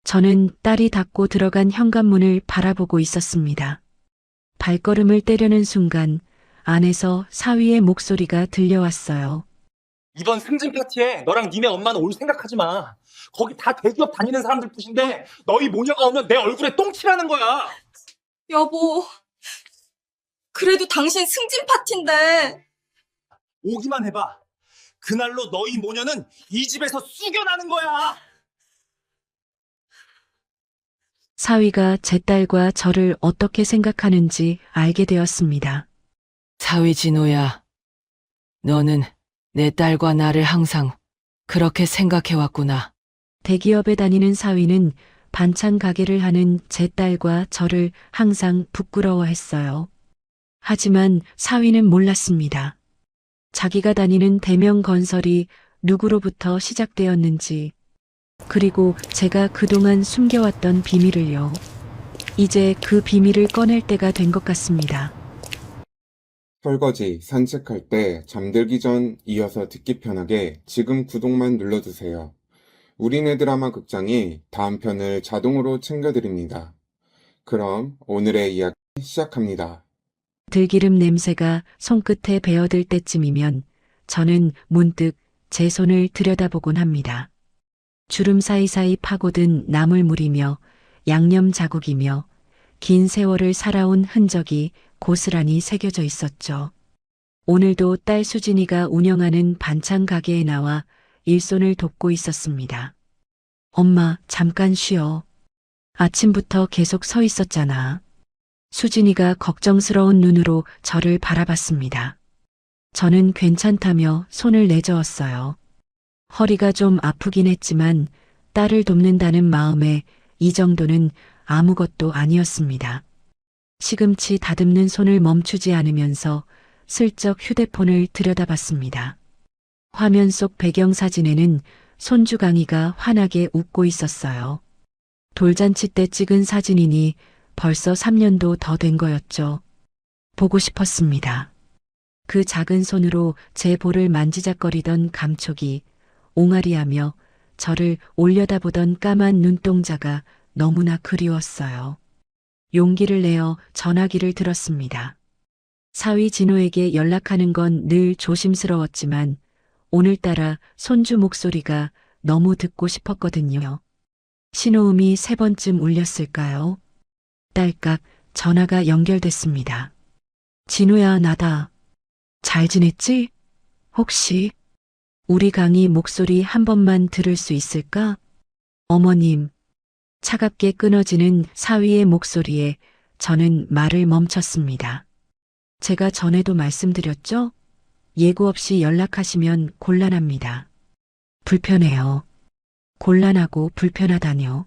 저는 딸이 닫고 들어간 현관문을 바라보고 있었습니다. 발걸음을 떼려는 순간 안에서 사위의 목소리가 들려왔어요. 이번 승진 파티에 너랑 니네 엄마는 올 생각하지 마. 거기 다 대기업 다니는 사람들 뿐인데 너희 모녀가 오면 내 얼굴에 똥칠하는 거야. 여보, 그래도 당신 승진 파티인데. 오기만 해봐. 그날로 너희 모녀는 이 집에서 쑥여나는 거야. 사위가 제 딸과 저를 어떻게 생각하는지 알게 되었습니다. 사위 진호야, 너는 내 딸과 나를 항상 그렇게 생각해왔구나. 대기업에 다니는 사위는 반찬 가게를 하는 제 딸과 저를 항상 부끄러워했어요. 하지만 사위는 몰랐습니다. 자기가 다니는 대명 건설이 누구로부터 시작되었는지, 그리고 제가 그동안 숨겨왔던 비밀을요. 이제 그 비밀을 꺼낼 때가 된 것 같습니다. 설거지, 산책할 때, 잠들기 전 이어서 듣기 편하게 지금 구독만 눌러주세요. 우리네 드라마 극장이 다음 편을 자동으로 챙겨드립니다. 그럼 오늘의 이야기 시작합니다. 들기름 냄새가 손끝에 배어들 때쯤이면 저는 문득 제 손을 들여다보곤 합니다. 주름 사이사이 파고든 나물물이며 양념 자국이며 긴 세월을 살아온 흔적이 고스란히 새겨져 있었죠. 오늘도 딸 수진이가 운영하는 반찬 가게에 나와 일손을 돕고 있었습니다. 엄마, 잠깐 쉬어. 아침부터 계속 서 있었잖아. 수진이가 걱정스러운 눈으로 저를 바라봤습니다. 저는 괜찮다며 손을 내저었어요. 허리가 좀 아프긴 했지만 딸을 돕는다는 마음에 이 정도는 아무것도 아니었습니다. 시금치 다듬는 손을 멈추지 않으면서 슬쩍 휴대폰을 들여다봤습니다. 화면 속 배경사진에는 손주 강희가 환하게 웃고 있었어요. 돌잔치 때 찍은 사진이니 벌써 3년도 더 된 거였죠. 보고 싶었습니다. 그 작은 손으로 제 볼을 만지작거리던 감촉이 옹알이하며 저를 올려다보던 까만 눈동자가 너무나 그리웠어요. 용기를 내어 전화기를 들었습니다. 사위 진호에게 연락하는 건 늘 조심스러웠지만 오늘따라 손주 목소리가 너무 듣고 싶었거든요. 신호음이 3번쯤 울렸을까요? 딸깍 전화가 연결됐습니다. 진호야, 나다. 잘 지냈지? 혹시 우리 강희 목소리 한 번만 들을 수 있을까? 어머님. 차갑게 끊어지는 사위의 목소리에 저는 말을 멈췄습니다. 제가 전에도 말씀드렸죠? 예고 없이 연락하시면 곤란합니다. 불편해요. 곤란하고 불편하다뇨.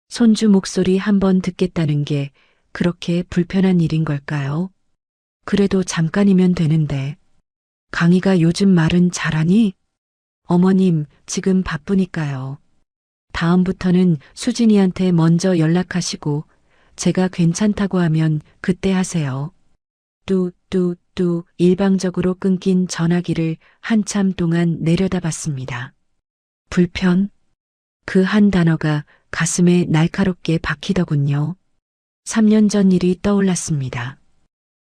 손주 목소리 한 번 듣겠다는 게 그렇게 불편한 일인 걸까요? 그래도 잠깐이면 되는데. 강희가 요즘 말은 잘하니? 어머님, 지금 바쁘니까요. 다음부터는 수진이한테 먼저 연락하시고 제가 괜찮다고 하면 그때 하세요. 뚜 일방적으로 끊긴 전화기를 한참 동안 내려다봤습니다. 불편? 그 한 단어가 가슴에 날카롭게 박히더군요. 3년 전 일이 떠올랐습니다.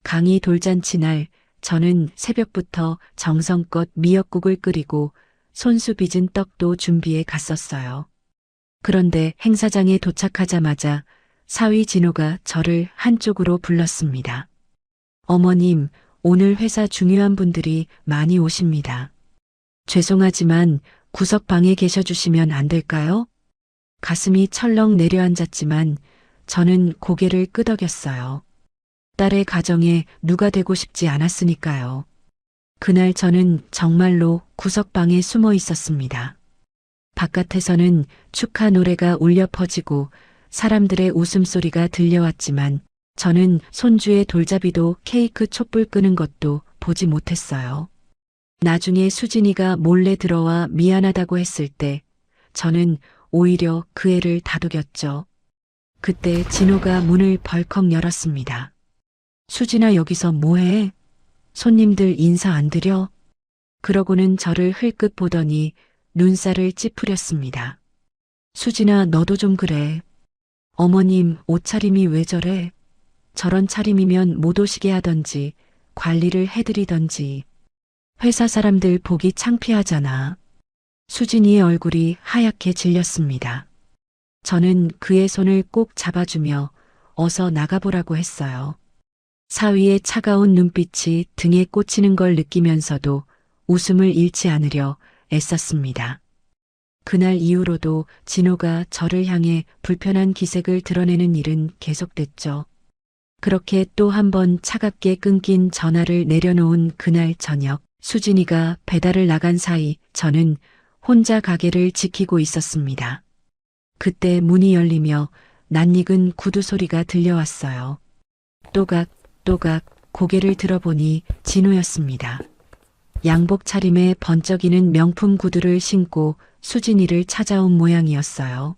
강희 돌잔치 날 저는 새벽부터 정성껏 미역국을 끓이고 손수 빚은 떡도 준비해 갔었어요. 그런데 행사장에 도착하자마자 사위 진호가 저를 한쪽으로 불렀습니다. 어머님, 오늘 회사 중요한 분들이 많이 오십니다. 죄송하지만 구석방에 계셔주시면 안 될까요? 가슴이 철렁 내려앉았지만 저는 고개를 끄덕였어요. 딸의 가정에 누가 되고 싶지 않았으니까요. 그날 저는 정말로 구석방에 숨어 있었습니다. 바깥에서는 축하 노래가 울려 퍼지고 사람들의 웃음소리가 들려왔지만 저는 손주의 돌잡이도 케이크 촛불 끄는 것도 보지 못했어요. 나중에 수진이가 몰래 들어와 미안하다고 했을 때 저는 오히려 그 애를 다독였죠. 그때 진호가 문을 벌컥 열었습니다. 수진아, 여기서 뭐해? 손님들 인사 안 드려? 그러고는 저를 흘끗 보더니 눈살을 찌푸렸습니다. 수진아, 너도 좀 그래. 어머님, 옷차림이 왜 저래? 저런 차림이면 못 오시게 하던지, 관리를 해드리던지. 회사 사람들 보기 창피하잖아. 수진이의 얼굴이 하얗게 질렸습니다. 저는 그의 손을 꼭 잡아주며 어서 나가보라고 했어요. 사위의 차가운 눈빛이 등에 꽂히는 걸 느끼면서도 웃음을 잃지 않으려 애썼습니다. 그날 이후로도 진호가 저를 향해 불편한 기색을 드러내는 일은 계속됐죠. 그렇게 또 한 번 차갑게 끊긴 전화를 내려놓은 그날 저녁, 수진이가 배달을 나간 사이 저는 혼자 가게를 지키고 있었습니다. 그때 문이 열리며 낯익은 구두 소리가 들려왔어요. 또각 고개를 들어보니 진호였습니다. 양복 차림에 번쩍이는 명품 구두를 신고 수진이를 찾아온 모양이었어요.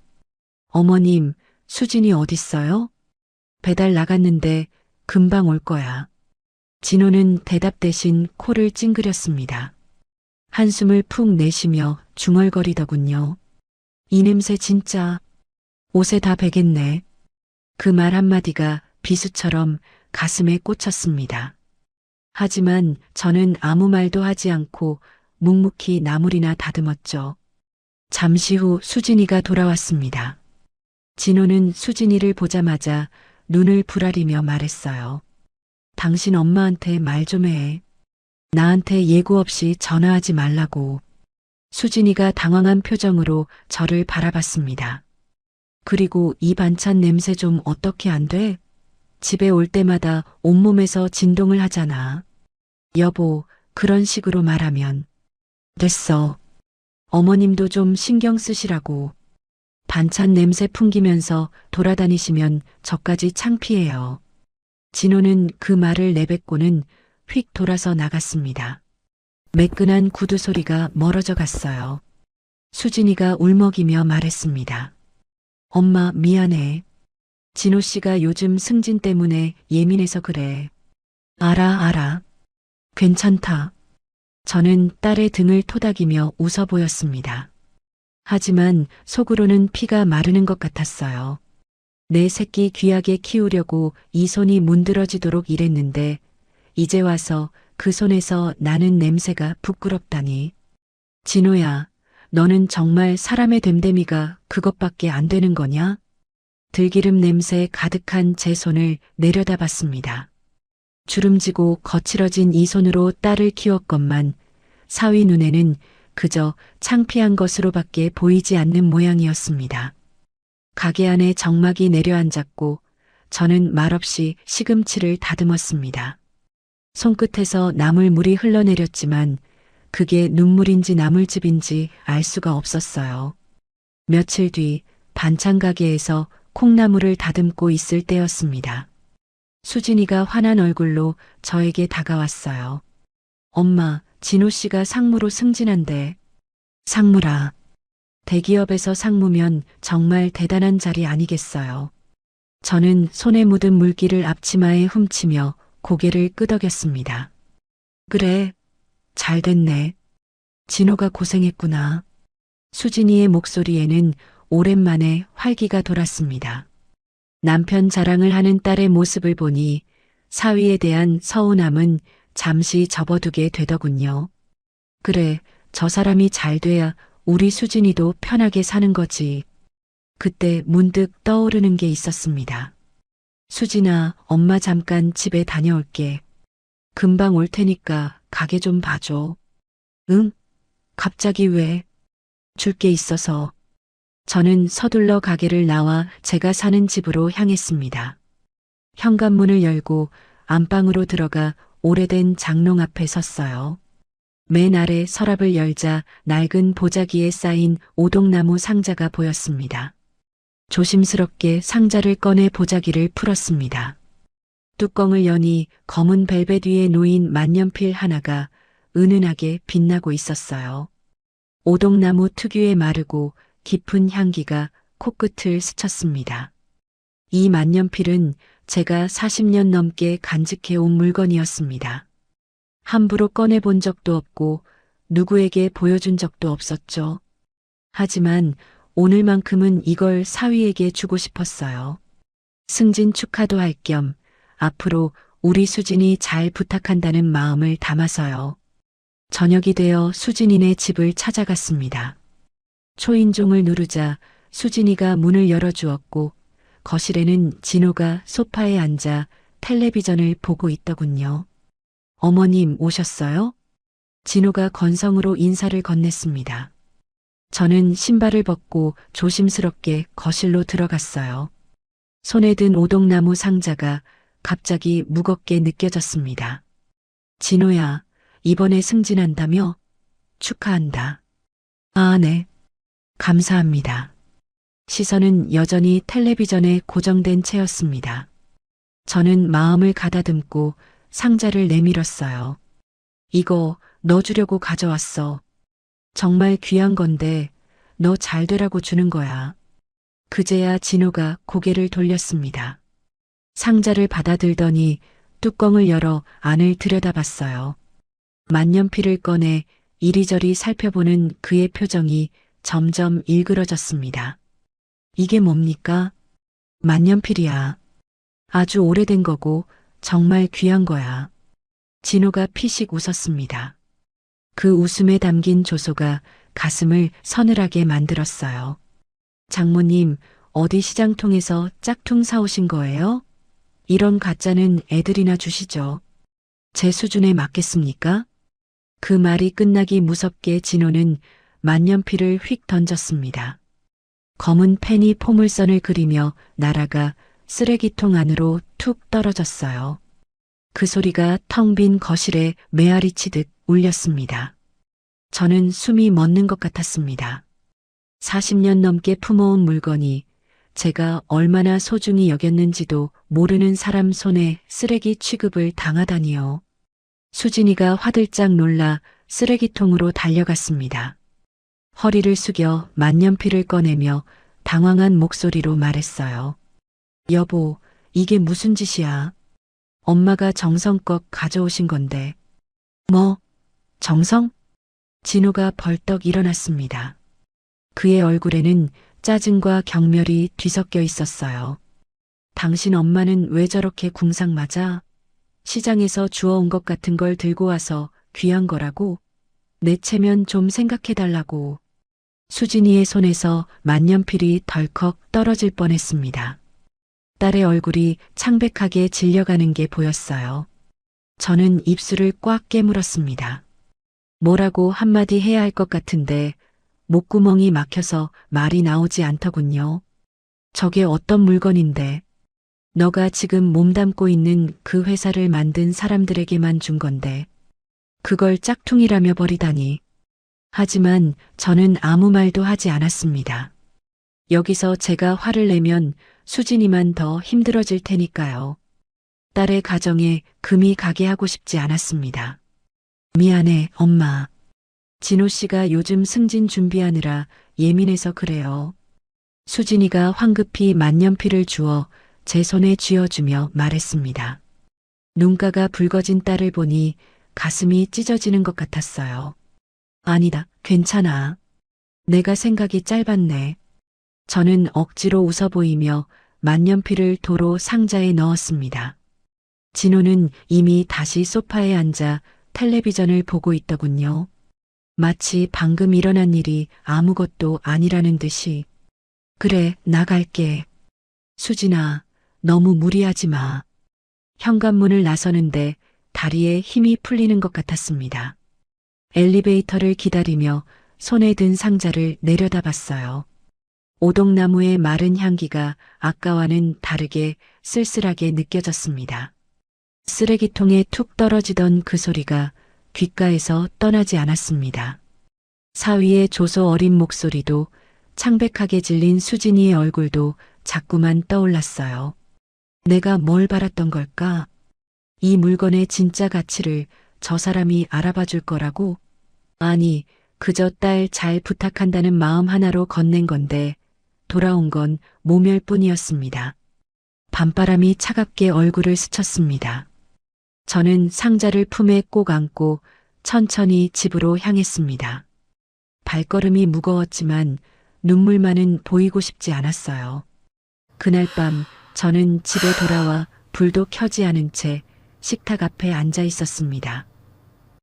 어머님, 수진이 어딨어요? 배달 나갔는데 금방 올 거야. 진호는 대답 대신 코를 찡그렸습니다. 한숨을 푹 내쉬며 중얼거리더군요. 이 냄새 진짜 옷에 다 배겠네. 그 말 한마디가 비수처럼 가슴에 꽂혔습니다. 하지만 저는 아무 말도 하지 않고 묵묵히 나물이나 다듬었죠. 잠시 후 수진이가 돌아왔습니다. 진호는 수진이를 보자마자 눈을 부라리며 말했어요. 당신 엄마한테 말 좀 해. 나한테 예고 없이 전화하지 말라고. 수진이가 당황한 표정으로 저를 바라봤습니다. 그리고 이 반찬 냄새 좀 어떻게 안 돼? 집에 올 때마다 온몸에서 진동을 하잖아. 여보, 그런 식으로 말하면. 됐어. 어머님도 좀 신경 쓰시라고. 반찬 냄새 풍기면서 돌아다니시면 저까지 창피해요. 진호는 그 말을 내뱉고는 휙 돌아서 나갔습니다. 매끈한 구두 소리가 멀어져 갔어요. 수진이가 울먹이며 말했습니다. 엄마, 미안해. 진호 씨가 요즘 승진 때문에 예민해서 그래. 알아. 괜찮다. 저는 딸의 등을 토닥이며 웃어 보였습니다. 하지만 속으로는 피가 마르는 것 같았어요. 내 새끼 귀하게 키우려고 이 손이 문드러지도록 일했는데 이제 와서 그 손에서 나는 냄새가 부끄럽다니. 진호야, 너는 정말 사람의 됨됨이가 그것밖에 안 되는 거냐? 들기름 냄새 가득한 제 손을 내려다봤습니다. 주름지고 거칠어진 이 손으로 딸을 키웠건만 사위 눈에는 그저 창피한 것으로밖에 보이지 않는 모양이었습니다. 가게 안에 정막이 내려앉았고 저는 말없이 시금치를 다듬었습니다. 손끝에서 나물물이 흘러내렸지만 그게 눈물인지 나물즙인지 알 수가 없었어요. 며칠 뒤 반찬 가게에서 콩나물을 다듬고 있을 때였습니다. 수진이가 화난 얼굴로 저에게 다가왔어요. 엄마, 진호 씨가 상무로 승진한대. 상무라. 대기업에서 상무면 정말 대단한 자리 아니겠어요. 저는 손에 묻은 물기를 앞치마에 훔치며 고개를 끄덕였습니다. 그래, 잘 됐네. 진호가 고생했구나. 수진이의 목소리에는 오랜만에 활기가 돌았습니다. 남편 자랑을 하는 딸의 모습을 보니 사위에 대한 서운함은 잠시 접어두게 되더군요. 그래, 저 사람이 잘 돼야 우리 수진이도 편하게 사는 거지. 그때 문득 떠오르는 게 있었습니다. 수진아, 엄마 잠깐 집에 다녀올게. 금방 올 테니까 가게 좀 봐줘. 응? 갑자기 왜? 줄 게 있어서. 저는 서둘러 가게를 나와 제가 사는 집으로 향했습니다. 현관문을 열고 안방으로 들어가 오래된 장롱 앞에 섰어요. 맨 아래 서랍을 열자 낡은 보자기에 쌓인 오동나무 상자가 보였습니다. 조심스럽게 상자를 꺼내 보자기를 풀었습니다. 뚜껑을 여니 검은 벨벳 위에 놓인 만년필 하나가 은은하게 빛나고 있었어요. 오동나무 특유의 마르고 깊은 향기가 코끝을 스쳤습니다. 이 만년필은 제가 40년 넘게 간직해온 물건이었습니다. 함부로 꺼내본 적도 없고 누구에게 보여준 적도 없었죠. 하지만 오늘만큼은 이걸 사위에게 주고 싶었어요. 승진 축하도 할 겸 앞으로 우리 수진이 잘 부탁한다는 마음을 담아서요. 저녁이 되어 수진이네 집을 찾아갔습니다. 초인종을 누르자 수진이가 문을 열어주었고 거실에는 진호가 소파에 앉아 텔레비전을 보고 있더군요. 어머님 오셨어요? 진호가 건성으로 인사를 건넸습니다. 저는 신발을 벗고 조심스럽게 거실로 들어갔어요. 손에 든 오동나무 상자가 갑자기 무겁게 느껴졌습니다. 진호야, 이번에 승진한다며? 축하한다. 아, 네. 감사합니다. 시선은 여전히 텔레비전에 고정된 채였습니다. 저는 마음을 가다듬고 상자를 내밀었어요. 이거 너 주려고 가져왔어. 정말 귀한 건데 너 잘 되라고 주는 거야. 그제야 진호가 고개를 돌렸습니다. 상자를 받아들더니 뚜껑을 열어 안을 들여다봤어요. 만년필을 꺼내 이리저리 살펴보는 그의 표정이 점점 일그러졌습니다. 이게 뭡니까? 만년필이야. 아주 오래된 거고 정말 귀한 거야. 진호가 피식 웃었습니다. 그 웃음에 담긴 조소가 가슴을 서늘하게 만들었어요. 장모님, 어디 시장통에서 짝퉁 사오신 거예요? 이런 가짜는 애들이나 주시죠. 제 수준에 맞겠습니까? 그 말이 끝나기 무섭게 진호는 만년필을 휙 던졌습니다. 검은 펜이 포물선을 그리며 날아가 쓰레기통 안으로 툭 떨어졌어요. 그 소리가 텅 빈 거실에 메아리 치듯 울렸습니다. 저는 숨이 멎는 것 같았습니다. 40년 넘게 품어온 물건이 제가 얼마나 소중히 여겼는지도 모르는 사람 손에 쓰레기 취급을 당하다니요. 수진이가 화들짝 놀라 쓰레기통으로 달려갔습니다. 허리를 숙여 만년필을 꺼내며 당황한 목소리로 말했어요. 여보, 이게 무슨 짓이야? 엄마가 정성껏 가져오신 건데. 뭐? 정성? 진호가 벌떡 일어났습니다. 그의 얼굴에는 짜증과 경멸이 뒤섞여 있었어요. 당신 엄마는 왜 저렇게 궁상 맞아? 시장에서 주워온 것 같은 걸 들고 와서 귀한 거라고? 내 체면 좀 생각해달라고. 수진이의 손에서 만년필이 덜컥 떨어질 뻔했습니다. 딸의 얼굴이 창백하게 질려가는 게 보였어요. 저는 입술을 꽉 깨물었습니다. 뭐라고 한마디 해야 할 것 같은데 목구멍이 막혀서 말이 나오지 않더군요. 저게 어떤 물건인데? 너가 지금 몸담고 있는 그 회사를 만든 사람들에게만 준 건데 그걸 짝퉁이라며 버리다니. 하지만 저는 아무 말도 하지 않았습니다. 여기서 제가 화를 내면 수진이만 더 힘들어질 테니까요. 딸의 가정에 금이 가게 하고 싶지 않았습니다. 미안해, 엄마. 진호 씨가 요즘 승진 준비하느라 예민해서 그래요. 수진이가 황급히 만년필을 주어 제 손에 쥐어주며 말했습니다. 눈가가 붉어진 딸을 보니 가슴이 찢어지는 것 같았어요. 아니다, 괜찮아. 내가 생각이 짧았네. 저는 억지로 웃어 보이며 만년필을 도로 상자에 넣었습니다. 진호는 이미 다시 소파에 앉아 텔레비전을 보고 있더군요. 마치 방금 일어난 일이 아무것도 아니라는 듯이. 그래, 나갈게. 수진아, 너무 무리하지 마. 현관문을 나서는데 다리에 힘이 풀리는 것 같았습니다. 엘리베이터를 기다리며 손에 든 상자를 내려다봤어요. 오동나무의 마른 향기가 아까와는 다르게 쓸쓸하게 느껴졌습니다. 쓰레기통에 툭 떨어지던 그 소리가 귓가에서 떠나지 않았습니다. 사위의 조소 어린 목소리도 창백하게 질린 수진이의 얼굴도 자꾸만 떠올랐어요. 내가 뭘 바랐던 걸까? 이 물건의 진짜 가치를 저 사람이 알아봐 줄 거라고? 아니, 그저 딸 잘 부탁한다는 마음 하나로 건넨 건데 돌아온 건 모멸뿐이었습니다. 밤바람이 차갑게 얼굴을 스쳤습니다. 저는 상자를 품에 꼭 안고 천천히 집으로 향했습니다. 발걸음이 무거웠지만 눈물만은 보이고 싶지 않았어요. 그날 밤 저는 집에 돌아와 불도 켜지 않은 채 식탁 앞에 앉아 있었습니다.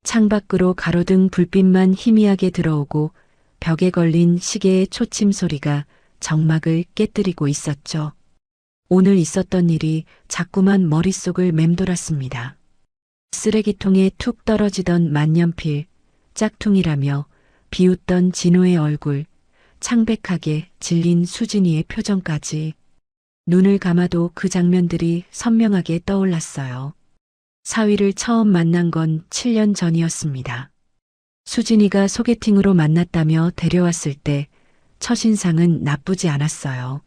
창밖으로 가로등 불빛만 희미하게 들어오고 벽에 걸린 시계의 초침 소리가 정막을 깨뜨리고 있었죠. 오늘 있었던 일이 자꾸만 머릿속을 맴돌았습니다. 쓰레기통에 툭 떨어지던 만년필, 짝퉁이라며 비웃던 진호의 얼굴, 창백하게 질린 수진이의 표정까지. 눈을 감아도 그 장면들이 선명하게 떠올랐어요. 사위를 처음 만난 건 7년 전이었습니다. 수진이가 소개팅으로 만났다며 데려왔을 때 첫인상은 나쁘지 않았어요.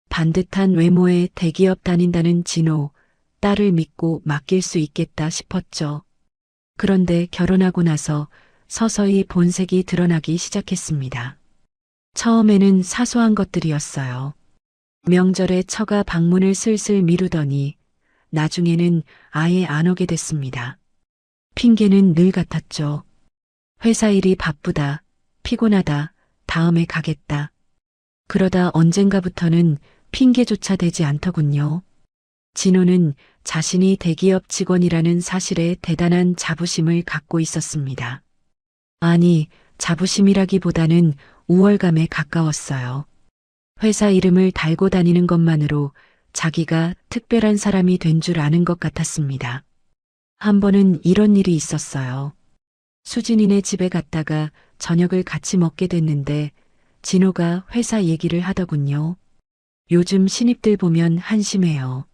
반듯한 외모에 대기업 다닌다는 진호, 딸을 믿고 맡길 수 있겠다 싶었죠. 그런데 결혼하고 나서 서서히 본색이 드러나기 시작했습니다. 처음에는 사소한 것들이었어요. 명절에 처가 방문을 슬슬 미루더니 나중에는 아예 안 오게 됐습니다. 핑계는 늘 같았죠. 회사 일이 바쁘다, 피곤하다, 다음에 가겠다. 그러다 언젠가부터는 핑계조차 되지 않더군요. 진호는 자신이 대기업 직원이라는 사실에 대단한 자부심을 갖고 있었습니다. 아니, 자부심이라기보다는 우월감에 가까웠어요. 회사 이름을 달고 다니는 것만으로 자기가 특별한 사람이 된 줄 아는 것 같았습니다. 한 번은 이런 일이 있었어요. 수진이네 집에 갔다가 저녁을 같이 먹게 됐는데 진호가 회사 얘기를 하더군요. 요즘 신입들 보면 한심해요.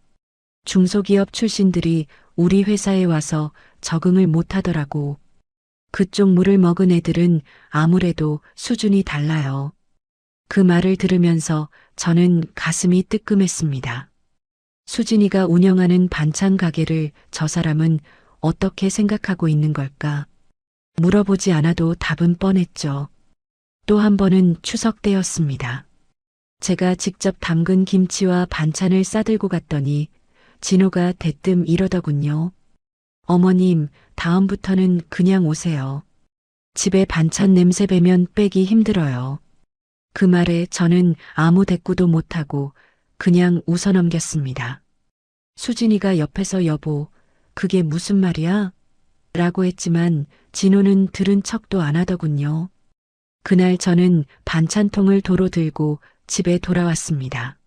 중소기업 출신들이 우리 회사에 와서 적응을 못하더라고. 그쪽 물을 먹은 애들은 아무래도 수준이 달라요. 그 말을 들으면서 저는 가슴이 뜨끔했습니다. 수진이가 운영하는 반찬 가게를 저 사람은 어떻게 생각하고 있는 걸까? 물어보지 않아도 답은 뻔했죠. 또 한 번은 추석 때였습니다. 제가 직접 담근 김치와 반찬을 싸들고 갔더니 진호가 대뜸 이러더군요. 어머님, 다음부터는 그냥 오세요. 집에 반찬 냄새 배면 빼기 힘들어요. 그 말에 저는 아무 대꾸도 못하고 그냥 웃어넘겼습니다. 수진이가 옆에서 여보, 그게 무슨 말이야? 라고 했지만 진호는 들은 척도 안 하더군요. 그날 저는 반찬통을 도로 들고 집에 돌아왔습니다.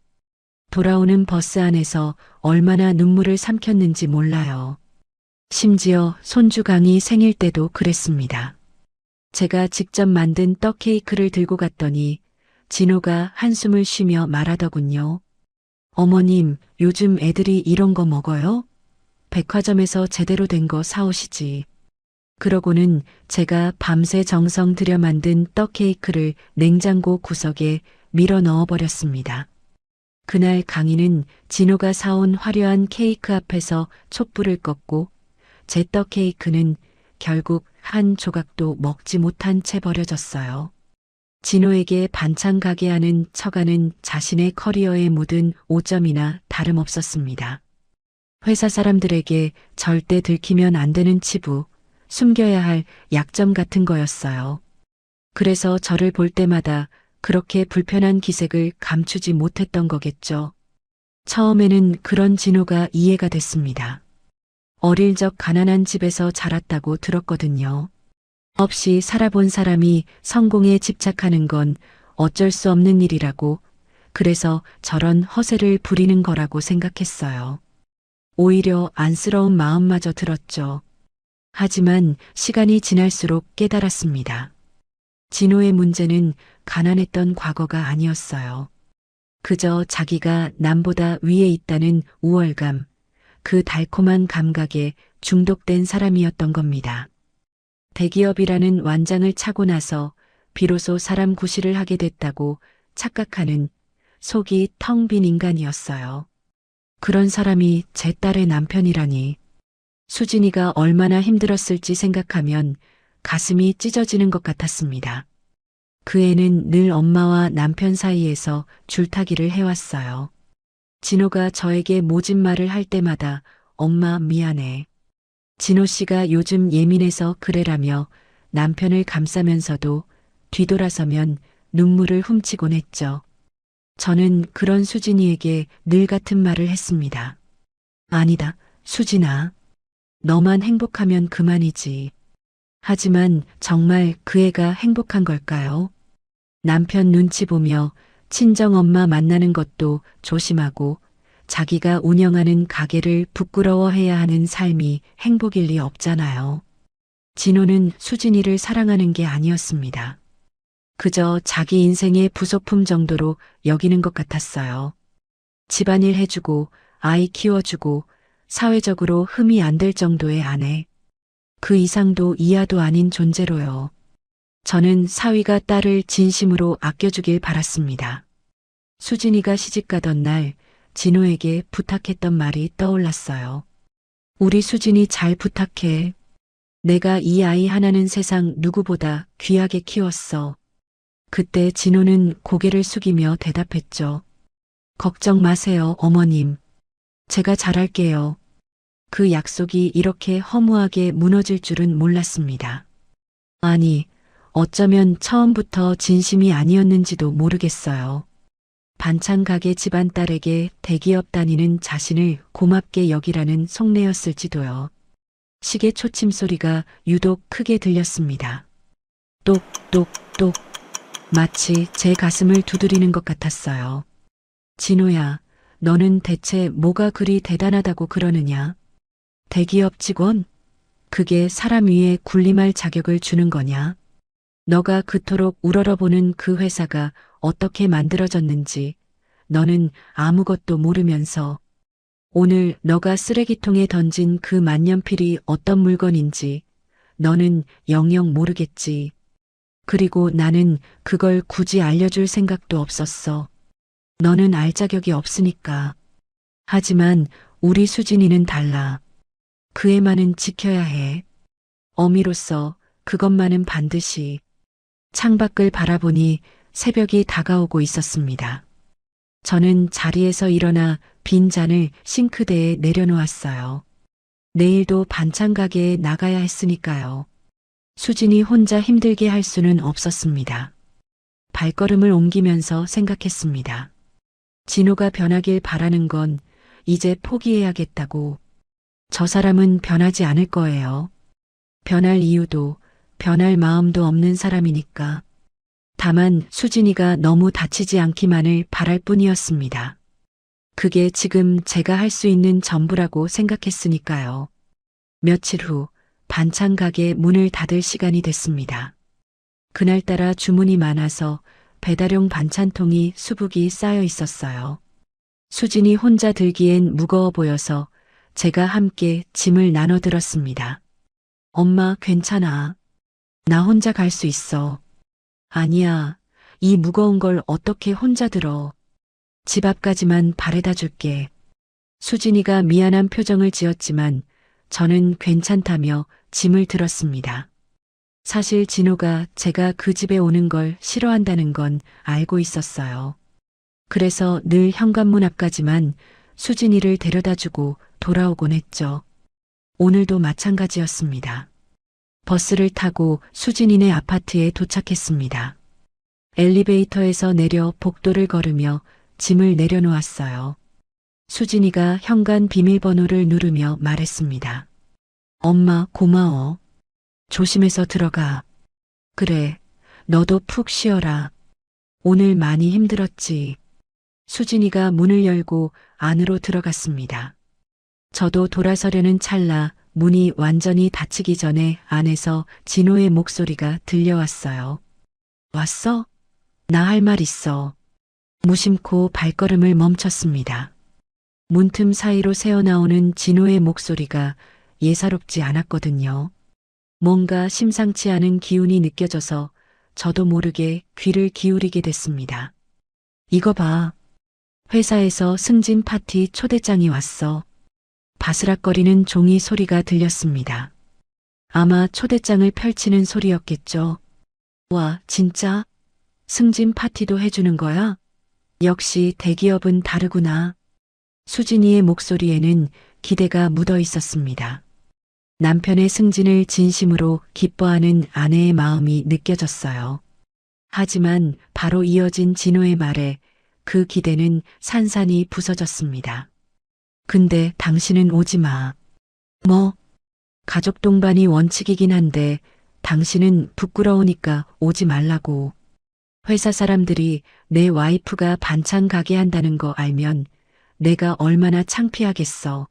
돌아오는 버스 안에서 얼마나 눈물을 삼켰는지 몰라요. 심지어 손주강이 생일 때도 그랬습니다. 제가 직접 만든 떡 케이크를 들고 갔더니 진호가 한숨을 쉬며 말하더군요. 어머님, 요즘 애들이 이런 거 먹어요? 백화점에서 제대로 된 거 사오시지. 그러고는 제가 밤새 정성 들여 만든 떡 케이크를 냉장고 구석에 밀어 넣어버렸습니다. 그날 강희는 진호가 사온 화려한 케이크 앞에서 촛불을 껐고 제 떡 케이크는 결국 한 조각도 먹지 못한 채 버려졌어요. 진호에게 반찬 가게 하는 처가는 자신의 커리어에 묻은 오점이나 다름없었습니다. 회사 사람들에게 절대 들키면 안 되는 치부, 숨겨야 할 약점 같은 거였어요. 그래서 저를 볼 때마다 그렇게 불편한 기색을 감추지 못했던 거겠죠. 처음에는 그런 진호가 이해가 됐습니다. 어릴 적 가난한 집에서 자랐다고 들었거든요. 없이 살아본 사람이 성공에 집착하는 건 어쩔 수 없는 일이라고, 그래서 저런 허세를 부리는 거라고 생각했어요. 오히려 안쓰러운 마음마저 들었죠. 하지만 시간이 지날수록 깨달았습니다. 진호의 문제는 가난했던 과거가 아니었어요. 그저 자기가 남보다 위에 있다는 우월감, 그 달콤한 감각에 중독된 사람이었던 겁니다. 대기업이라는 완장을 차고 나서 비로소 사람 구실을 하게 됐다고 착각하는 속이 텅 빈 인간이었어요. 그런 사람이 제 딸의 남편이라니. 수진이가 얼마나 힘들었을지 생각하면 가슴이 찢어지는 것 같았습니다. 그 애는 늘 엄마와 남편 사이에서 줄타기를 해왔어요. 진호가 저에게 모진 말을 할 때마다 엄마 미안해. 진호 씨가 요즘 예민해서 그래라며 남편을 감싸면서도 뒤돌아서면 눈물을 훔치곤 했죠. 저는 그런 수진이에게 늘 같은 말을 했습니다. 아니다, 수진아. 너만 행복하면 그만이지. 하지만 정말 그 애가 행복한 걸까요? 남편 눈치 보며 친정엄마 만나는 것도 조심하고 자기가 운영하는 가게를 부끄러워해야 하는 삶이 행복일 리 없잖아요. 진호는 수진이를 사랑하는 게 아니었습니다. 그저 자기 인생의 부속품 정도로 여기는 것 같았어요. 집안일 해주고 아이 키워주고 사회적으로 흠이 안 될 정도의 아내. 그 이상도 이하도 아닌 존재로요. 저는 사위가 딸을 진심으로 아껴주길 바랐습니다. 수진이가 시집가던 날 진호에게 부탁했던 말이 떠올랐어요. 우리 수진이 잘 부탁해. 내가 이 아이 하나는 세상 누구보다 귀하게 키웠어. 그때 진호는 고개를 숙이며 대답했죠. 걱정 마세요, 어머님. 제가 잘할게요. 그 약속이 이렇게 허무하게 무너질 줄은 몰랐습니다. 아니, 어쩌면 처음부터 진심이 아니었는지도 모르겠어요. 반찬 가게 집안 딸에게 대기업 다니는 자신을 고맙게 여기라는 속내였을지도요. 시계 초침 소리가 유독 크게 들렸습니다. 똑똑똑. 마치 제 가슴을 두드리는 것 같았어요. 진호야, 너는 대체 뭐가 그리 대단하다고 그러느냐? 대기업 직원? 그게 사람 위에 군림할 자격을 주는 거냐? 너가 그토록 우러러보는 그 회사가 어떻게 만들어졌는지 너는 아무것도 모르면서 오늘 너가 쓰레기통에 던진 그 만년필이 어떤 물건인지 너는 영영 모르겠지. 그리고 나는 그걸 굳이 알려줄 생각도 없었어. 너는 알 자격이 없으니까. 하지만 우리 수진이는 달라. 그 애만은 지켜야 해. 어미로서 그것만은 반드시. 창밖을 바라보니 새벽이 다가오고 있었습니다. 저는 자리에서 일어나 빈 잔을 싱크대에 내려놓았어요. 내일도 반찬 가게에 나가야 했으니까요. 수진이 혼자 힘들게 할 수는 없었습니다. 발걸음을 옮기면서 생각했습니다. 진호가 변하길 바라는 건 이제 포기해야겠다고. 저 사람은 변하지 않을 거예요. 변할 이유도 변할 마음도 없는 사람이니까. 다만 수진이가 너무 다치지 않기만을 바랄 뿐이었습니다. 그게 지금 제가 할 수 있는 전부라고 생각했으니까요. 며칠 후 반찬 가게 문을 닫을 시간이 됐습니다. 그날따라 주문이 많아서 배달용 반찬통이 수북이 쌓여 있었어요. 수진이 혼자 들기엔 무거워 보여서 제가 함께 짐을 나눠 들었습니다. 엄마, 괜찮아. 나 혼자 갈 수 있어. 아니야. 이 무거운 걸 어떻게 혼자 들어. 집 앞까지만 바래다 줄게. 수진이가 미안한 표정을 지었지만 저는 괜찮다며 짐을 들었습니다. 사실 진호가 제가 그 집에 오는 걸 싫어한다는 건 알고 있었어요. 그래서 늘 현관문 앞까지만 수진이를 데려다주고 돌아오곤 했죠. 오늘도 마찬가지였습니다. 버스를 타고 수진이네 아파트에 도착했습니다. 엘리베이터에서 내려 복도를 걸으며 짐을 내려놓았어요. 수진이가 현관 비밀번호를 누르며 말했습니다. 엄마, 고마워. 조심해서 들어가. 그래, 너도 푹 쉬어라. 오늘 많이 힘들었지. 수진이가 문을 열고 안으로 들어갔습니다. 저도 돌아서려는 찰나 문이 완전히 닫히기 전에 안에서 진호의 목소리가 들려왔어요. 왔어? 나 할 말 있어. 무심코 발걸음을 멈췄습니다. 문틈 사이로 새어나오는 진호의 목소리가 예사롭지 않았거든요. 뭔가 심상치 않은 기운이 느껴져서 저도 모르게 귀를 기울이게 됐습니다. 이거 봐. 회사에서 승진 파티 초대장이 왔어. 바스락거리는 종이 소리가 들렸습니다. 아마 초대장을 펼치는 소리였겠죠. 와, 진짜? 승진 파티도 해주는 거야? 역시 대기업은 다르구나. 수진이의 목소리에는 기대가 묻어 있었습니다. 남편의 승진을 진심으로 기뻐하는 아내의 마음이 느껴졌어요. 하지만 바로 이어진 진호의 말에 그 기대는 산산이 부서졌습니다. 근데 당신은 오지 마. 뭐? 가족 동반이 원칙이긴 한데 당신은 부끄러우니까 오지 말라고. 회사 사람들이 내 와이프가 반찬 가게 한다는 거 알면 내가 얼마나 창피하겠어.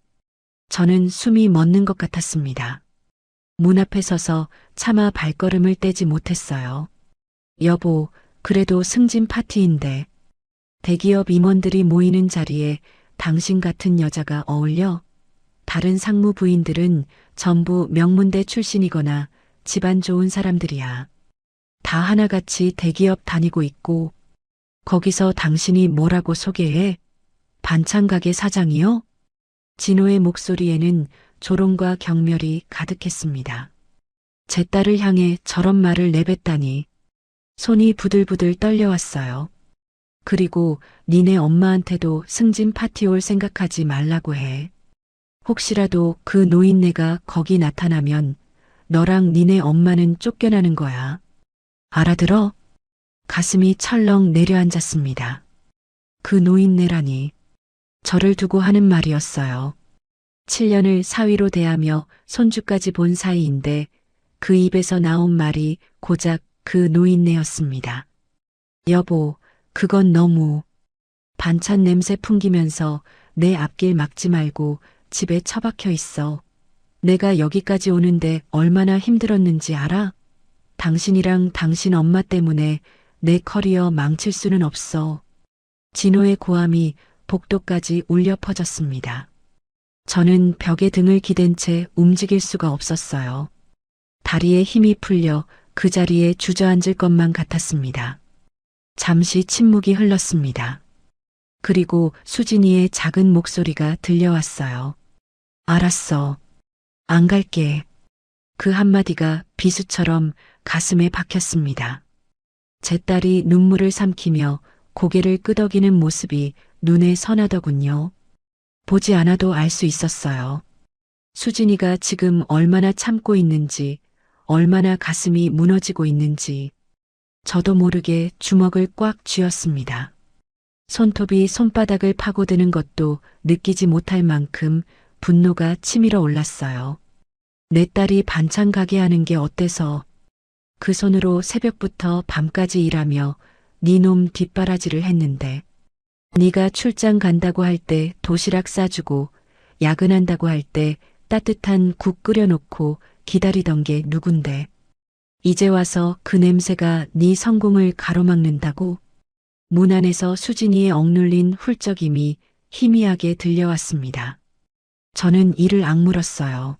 저는 숨이 멎는 것 같았습니다. 문 앞에 서서 차마 발걸음을 떼지 못했어요. 여보, 그래도 승진 파티인데 대기업 임원들이 모이는 자리에 당신 같은 여자가 어울려? 다른 상무 부인들은 전부 명문대 출신이거나 집안 좋은 사람들이야. 다 하나같이 대기업 다니고 있고 거기서 당신이 뭐라고 소개해? 반찬 가게 사장이요? 진호의 목소리에는 조롱과 경멸이 가득했습니다. 제 딸을 향해 저런 말을 내뱉다니 손이 부들부들 떨려왔어요. 그리고 니네 엄마한테도 승진 파티 올 생각하지 말라고 해. 혹시라도 그 노인네가 거기 나타나면 너랑 니네 엄마는 쫓겨나는 거야. 알아들어? 가슴이 철렁 내려앉았습니다. 그 노인네라니. 저를 두고 하는 말이었어요. 7년을 사위로 대하며 손주까지 본 사이인데 그 입에서 나온 말이 고작 그 노인네였습니다. 여보, 그건 너무. 반찬 냄새 풍기면서 내 앞길 막지 말고 집에 처박혀 있어. 내가 여기까지 오는데 얼마나 힘들었는지 알아? 당신이랑 당신 엄마 때문에 내 커리어 망칠 수는 없어. 진호의 고함이 복도까지 울려 퍼졌습니다. 저는 벽에 등을 기댄 채 움직일 수가 없었어요. 다리에 힘이 풀려 그 자리에 주저앉을 것만 같았습니다. 잠시 침묵이 흘렀습니다. 그리고 수진이의 작은 목소리가 들려왔어요. 알았어. 안 갈게. 그 한마디가 비수처럼 가슴에 박혔습니다. 제 딸이 눈물을 삼키며 고개를 끄덕이는 모습이 눈에 선하더군요. 보지 않아도 알 수 있었어요. 수진이가 지금 얼마나 참고 있는지, 얼마나 가슴이 무너지고 있는지. 저도 모르게 주먹을 꽉 쥐었습니다. 손톱이 손바닥을 파고드는 것도 느끼지 못할 만큼 분노가 치밀어 올랐어요. 내 딸이 반찬 가게 하는 게 어때서? 그 손으로 새벽부터 밤까지 일하며 네 놈 뒷바라지를 했는데 네가 출장 간다고 할 때 도시락 싸주고 야근한다고 할 때 따뜻한 국 끓여놓고 기다리던 게 누군데 이제 와서 그 냄새가 네 성공을 가로막는다고? 문 안에서 수진이의 억눌린 훌쩍임이 희미하게 들려왔습니다. 저는 이를 악물었어요.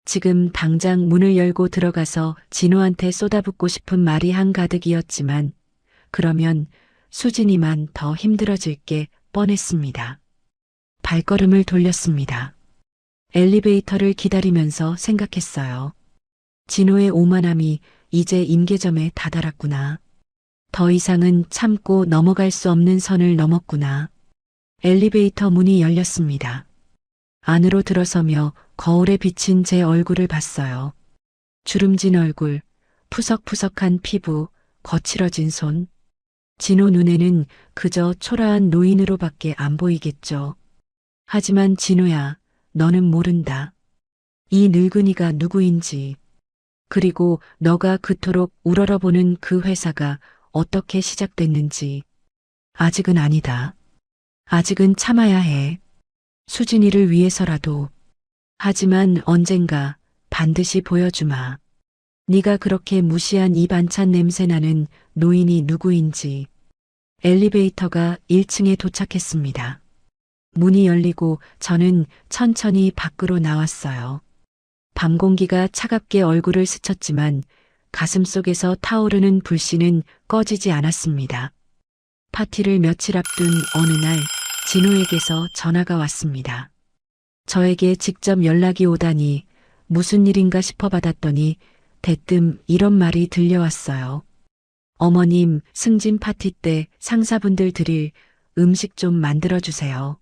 지금 당장 문을 열고 들어가서 진호한테 쏟아붓고 싶은 말이 한가득이었지만 그러면 수진이만 더 힘들어질 게 뻔했습니다. 발걸음을 돌렸습니다. 엘리베이터를 기다리면서 생각했어요. 진호의 오만함이 이제 임계점에 다다랐구나. 더 이상은 참고 넘어갈 수 없는 선을 넘었구나. 엘리베이터 문이 열렸습니다. 안으로 들어서며 거울에 비친 제 얼굴을 봤어요. 주름진 얼굴, 푸석푸석한 피부, 거칠어진 손. 진호 눈에는 그저 초라한 노인으로밖에 안 보이겠죠. 하지만 진호야, 너는 모른다. 이 늙은이가 누구인지. 그리고 너가 그토록 우러러보는 그 회사가 어떻게 시작됐는지. 아직은 아니다. 아직은 참아야 해. 수진이를 위해서라도. 하지만 언젠가 반드시 보여주마. 네가 그렇게 무시한 이 반찬 냄새나는 노인이 누구인지. 엘리베이터가 1층에 도착했습니다. 문이 열리고 저는 천천히 밖으로 나왔어요. 밤 공기가 차갑게 얼굴을 스쳤지만 가슴 속에서 타오르는 불씨는 꺼지지 않았습니다. 파티를 며칠 앞둔 어느 날 진호에게서 전화가 왔습니다. 저에게 직접 연락이 오다니 무슨 일인가 싶어 받았더니 대뜸 이런 말이 들려왔어요. 어머님, 승진 파티 때 상사분들 드릴 음식 좀 만들어주세요.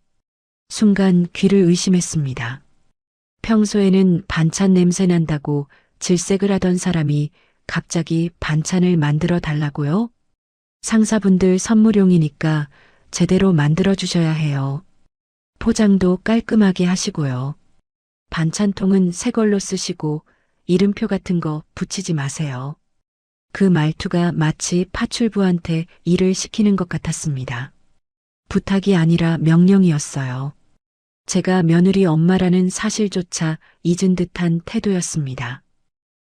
순간 귀를 의심했습니다. 평소에는 반찬 냄새 난다고 질색을 하던 사람이 갑자기 반찬을 만들어 달라고요? 상사분들 선물용이니까 제대로 만들어 주셔야 해요. 포장도 깔끔하게 하시고요. 반찬통은 새 걸로 쓰시고 이름표 같은 거 붙이지 마세요. 그 말투가 마치 파출부한테 일을 시키는 것 같았습니다. 부탁이 아니라 명령이었어요. 제가 며느리 엄마라는 사실조차 잊은 듯한 태도였습니다.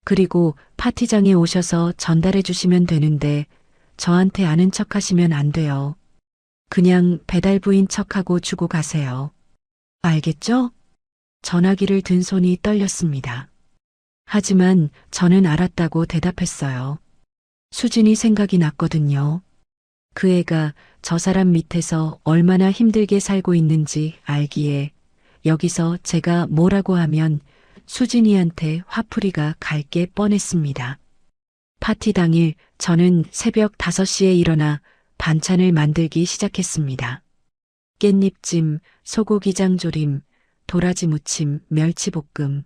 그리고 파티장에 오셔서 전달해 주시면 되는데 저한테 아는 척 하시면 안 돼요. 그냥 배달부인 척하고 주고 가세요. 알겠죠? 전화기를 든 손이 떨렸습니다. 하지만 저는 알았다고 대답했어요. 수진이 생각이 났거든요. 그 애가 저 사람 밑에서 얼마나 힘들게 살고 있는지 알기에 여기서 제가 뭐라고 하면 수진이한테 화풀이가 갈 게 뻔했습니다. 파티 당일 저는 새벽 5시에 일어나 반찬을 만들기 시작했습니다. 깻잎찜, 소고기장조림, 도라지 무침, 멸치볶음.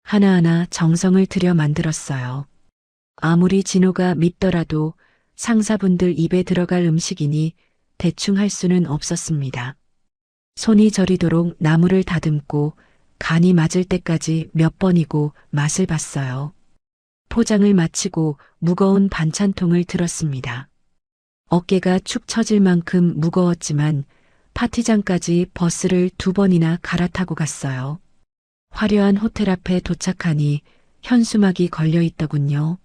하나하나 정성을 들여 만들었어요. 아무리 진호가 밉더라도 상사분들 입에 들어갈 음식이니 대충 할 수는 없었습니다. 손이 저리도록 나물을 다듬고 간이 맞을 때까지 몇 번이고 맛을 봤어요. 포장을 마치고 무거운 반찬통을 들었습니다. 어깨가 축 처질 만큼 무거웠지만 파티장까지 버스를 2번이나 갈아타고 갔어요. 화려한 호텔 앞에 도착하니 현수막이 걸려 있더군요.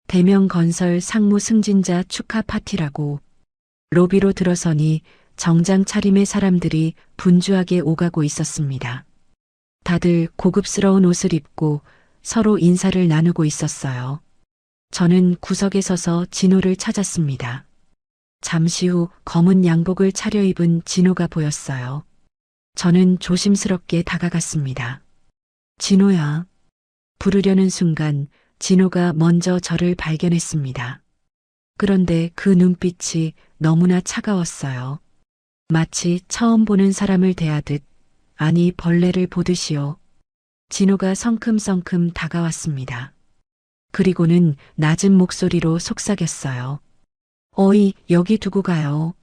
대명건설 상무 승진자 축하 파티라고. 로비로 들어서니 정장 차림의 사람들이 분주하게 오가고 있었습니다. 다들 고급스러운 옷을 입고 서로 인사를 나누고 있었어요. 저는 구석에 서서 진호를 찾았습니다. 잠시 후 검은 양복을 차려입은 진호가 보였어요. 저는 조심스럽게 다가갔습니다. 진호야. 부르려는 순간 진호가 먼저 저를 발견했습니다. 그런데 그 눈빛이 너무나 차가웠어요. 마치 처음 보는 사람을 대하듯, 아니 벌레를 보듯이요. 진호가 성큼성큼 다가왔습니다. 그리고는 낮은 목소리로 속삭였어요. 어이, 여기 두고 가요.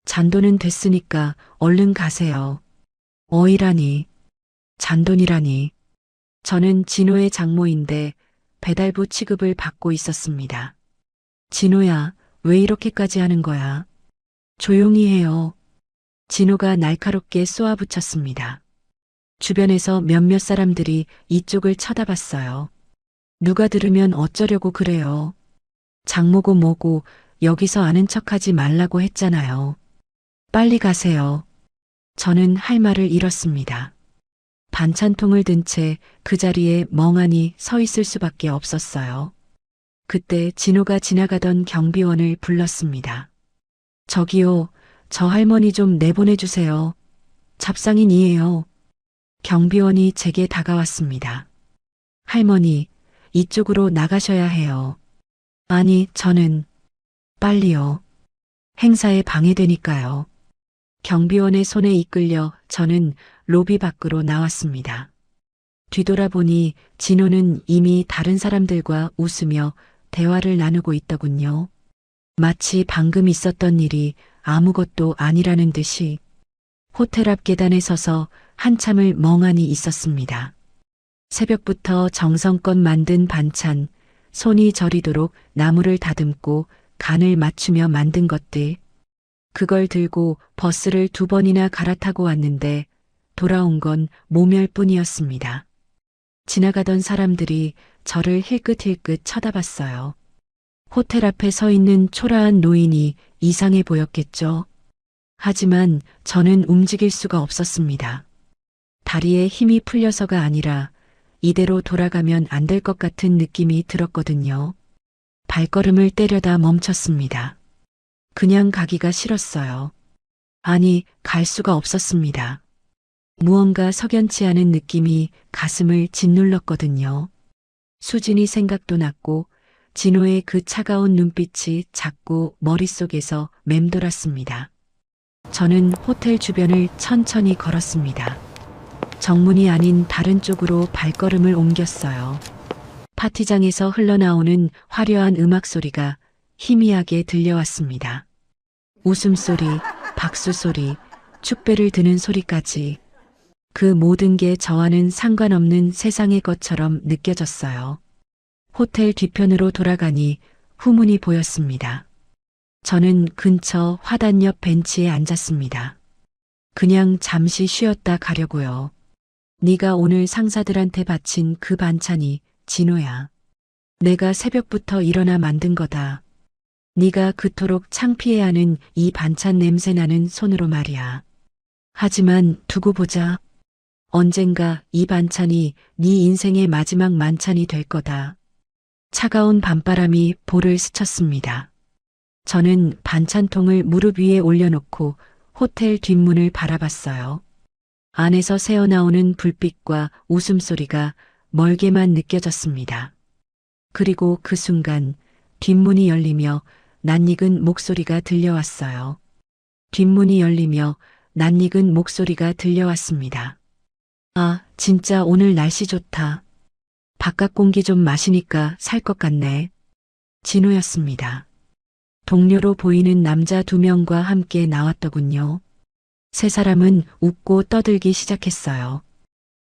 잔돈은 됐으니까 얼른 가세요. 어이라니, 잔돈이라니. 저는 진호의 장모인데 배달부 취급을 받고 있었습니다. 진호야, 왜 이렇게까지 하는 거야? 조용히 해요. 진호가 날카롭게 쏘아붙였습니다. 주변에서 몇몇 사람들이 이쪽을 쳐다봤어요. 누가 들으면 어쩌려고 그래요. 장모고 뭐고 여기서 아는 척하지 말라고 했잖아요. 빨리 가세요. 저는 할 말을 잃었습니다. 반찬통을 든 채 그 자리에 멍하니 서 있을 수밖에 없었어요. 그때 진호가 지나가던 경비원을 불렀습니다. 저기요, 저 할머니 좀 내보내주세요. 잡상인이에요. 경비원이 제게 다가왔습니다. 할머니, 이쪽으로 나가셔야 해요. 아니, 저는 빨리요. 행사에 방해되니까요. 경비원의 손에 이끌려 저는 로비 밖으로 나왔습니다. 뒤돌아보니 진호는 이미 다른 사람들과 웃으며 대화를 나누고 있더군요. 마치 방금 있었던 일이 아무것도 아니라는 듯이 호텔 앞 계단에 서서 한참을 멍하니 있었습니다. 새벽부터 정성껏 만든 반찬, 손이 저리도록 나물을 다듬고 간을 맞추며 만든 것들. 그걸 들고 버스를 2번이나 갈아타고 왔는데 돌아온 건 모멸뿐이었습니다. 지나가던 사람들이 저를 힐끗힐끗 쳐다봤어요. 호텔 앞에 서 있는 초라한 노인이 이상해 보였겠죠. 하지만 저는 움직일 수가 없었습니다. 다리에 힘이 풀려서가 아니라 이대로 돌아가면 안 될 것 같은 느낌이 들었거든요. 발걸음을 때려다 멈췄습니다. 그냥 가기가 싫었어요. 아니, 갈 수가 없었습니다. 무언가 석연치 않은 느낌이 가슴을 짓눌렀거든요. 수진이 생각도 났고 진호의 그 차가운 눈빛이 자꾸 머릿속에서 맴돌았습니다. 저는 호텔 주변을 천천히 걸었습니다. 정문이 아닌 다른 쪽으로 발걸음을 옮겼어요. 파티장에서 흘러나오는 화려한 음악 소리가 희미하게 들려왔습니다. 웃음소리, 박수소리, 축배를 드는 소리까지 그 모든 게 저와는 상관없는 세상의 것처럼 느껴졌어요. 호텔 뒤편으로 돌아가니 후문이 보였습니다. 저는 근처 화단 옆 벤치에 앉았습니다. 그냥 잠시 쉬었다 가려고요. 네가 오늘 상사들한테 바친 그 반찬이 진호야. 내가 새벽부터 일어나 만든 거다. 네가 그토록 창피해하는 이 반찬 냄새나는 손으로 말이야. 하지만 두고 보자. 언젠가 이 반찬이 네 인생의 마지막 만찬이 될 거다. 차가운 밤바람이 볼을 스쳤습니다. 저는 반찬통을 무릎 위에 올려놓고 호텔 뒷문을 바라봤어요. 안에서 새어나오는 불빛과 웃음소리가 멀게만 느껴졌습니다. 그리고 그 순간 뒷문이 열리며 낯익은 목소리가 들려왔어요. 뒷문이 열리며 낯익은 목소리가 들려왔습니다. 아, 진짜 오늘 날씨 좋다. 바깥 공기 좀 마시니까 살 것 같네. 진호였습니다. 동료로 보이는 남자 2명과 함께 나왔더군요. 세 사람은 웃고 떠들기 시작했어요.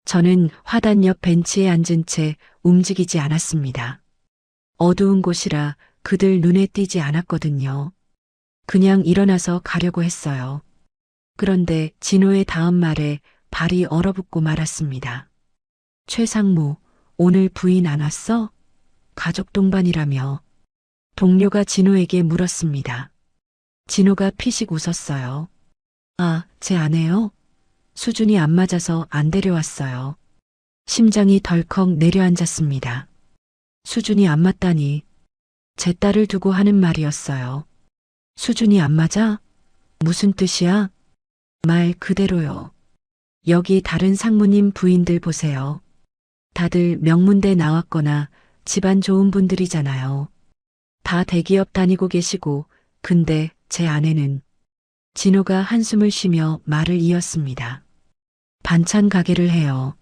저는 화단 옆 벤치에 앉은 채 움직이지 않았습니다. 어두운 곳이라 그들 눈에 띄지 않았거든요. 그냥 일어나서 가려고 했어요. 그런데 진호의 다음 말에 발이 얼어붙고 말았습니다. 최상무, 오늘 부인 안 왔어? 가족 동반이라며. 동료가 진호에게 물었습니다. 진호가 피식 웃었어요. 아, 제 아내요? 수준이 안 맞아서 안 데려왔어요. 심장이 덜컥 내려앉았습니다. 수준이 안 맞다니. 제 딸을 두고 하는 말이었어요. 수준이 안 맞아? 무슨 뜻이야? 말 그대로요. 여기 다른 상무님 부인들 보세요. 다들 명문대 나왔거나 집안 좋은 분들이잖아요. 다 대기업 다니고 계시고, 근데 제 아내는. 진호가 한숨을 쉬며 말을 이었습니다. 반찬 가게를 해요.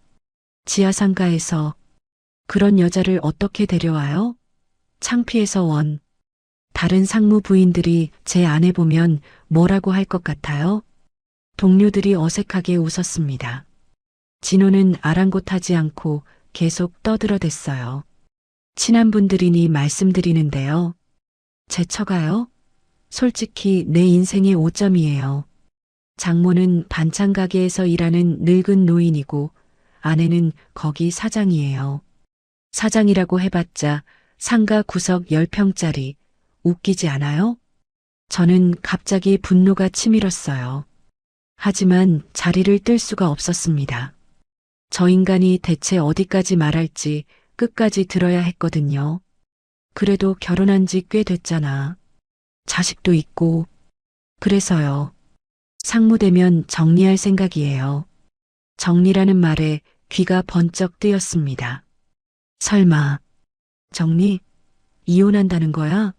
지하상가에서. 그런 여자를 어떻게 데려와요? 창피해서 원. 다른 상무 부인들이 제 아내 보면 뭐라고 할 것 같아요? 동료들이 어색하게 웃었습니다. 진호는 아랑곳하지 않고 계속 떠들어댔어요. 친한 분들이니 말씀드리는데요. 제 처가요? 솔직히 내 인생의 오점이에요. 장모는 반찬 가게에서 일하는 늙은 노인이고 아내는 거기 사장이에요. 사장이라고 해봤자 상가 구석 10평짜리. 웃기지 않아요? 저는 갑자기 분노가 치밀었어요. 하지만 자리를 뜰 수가 없었습니다. 저 인간이 대체 어디까지 말할지 끝까지 들어야 했거든요. 그래도 결혼한 지 꽤 됐잖아. 자식도 있고. 그래서요. 상무되면 정리할 생각이에요. 정리라는 말에 귀가 번쩍 뜨였습니다. 설마, 정리? 이혼한다는 거야?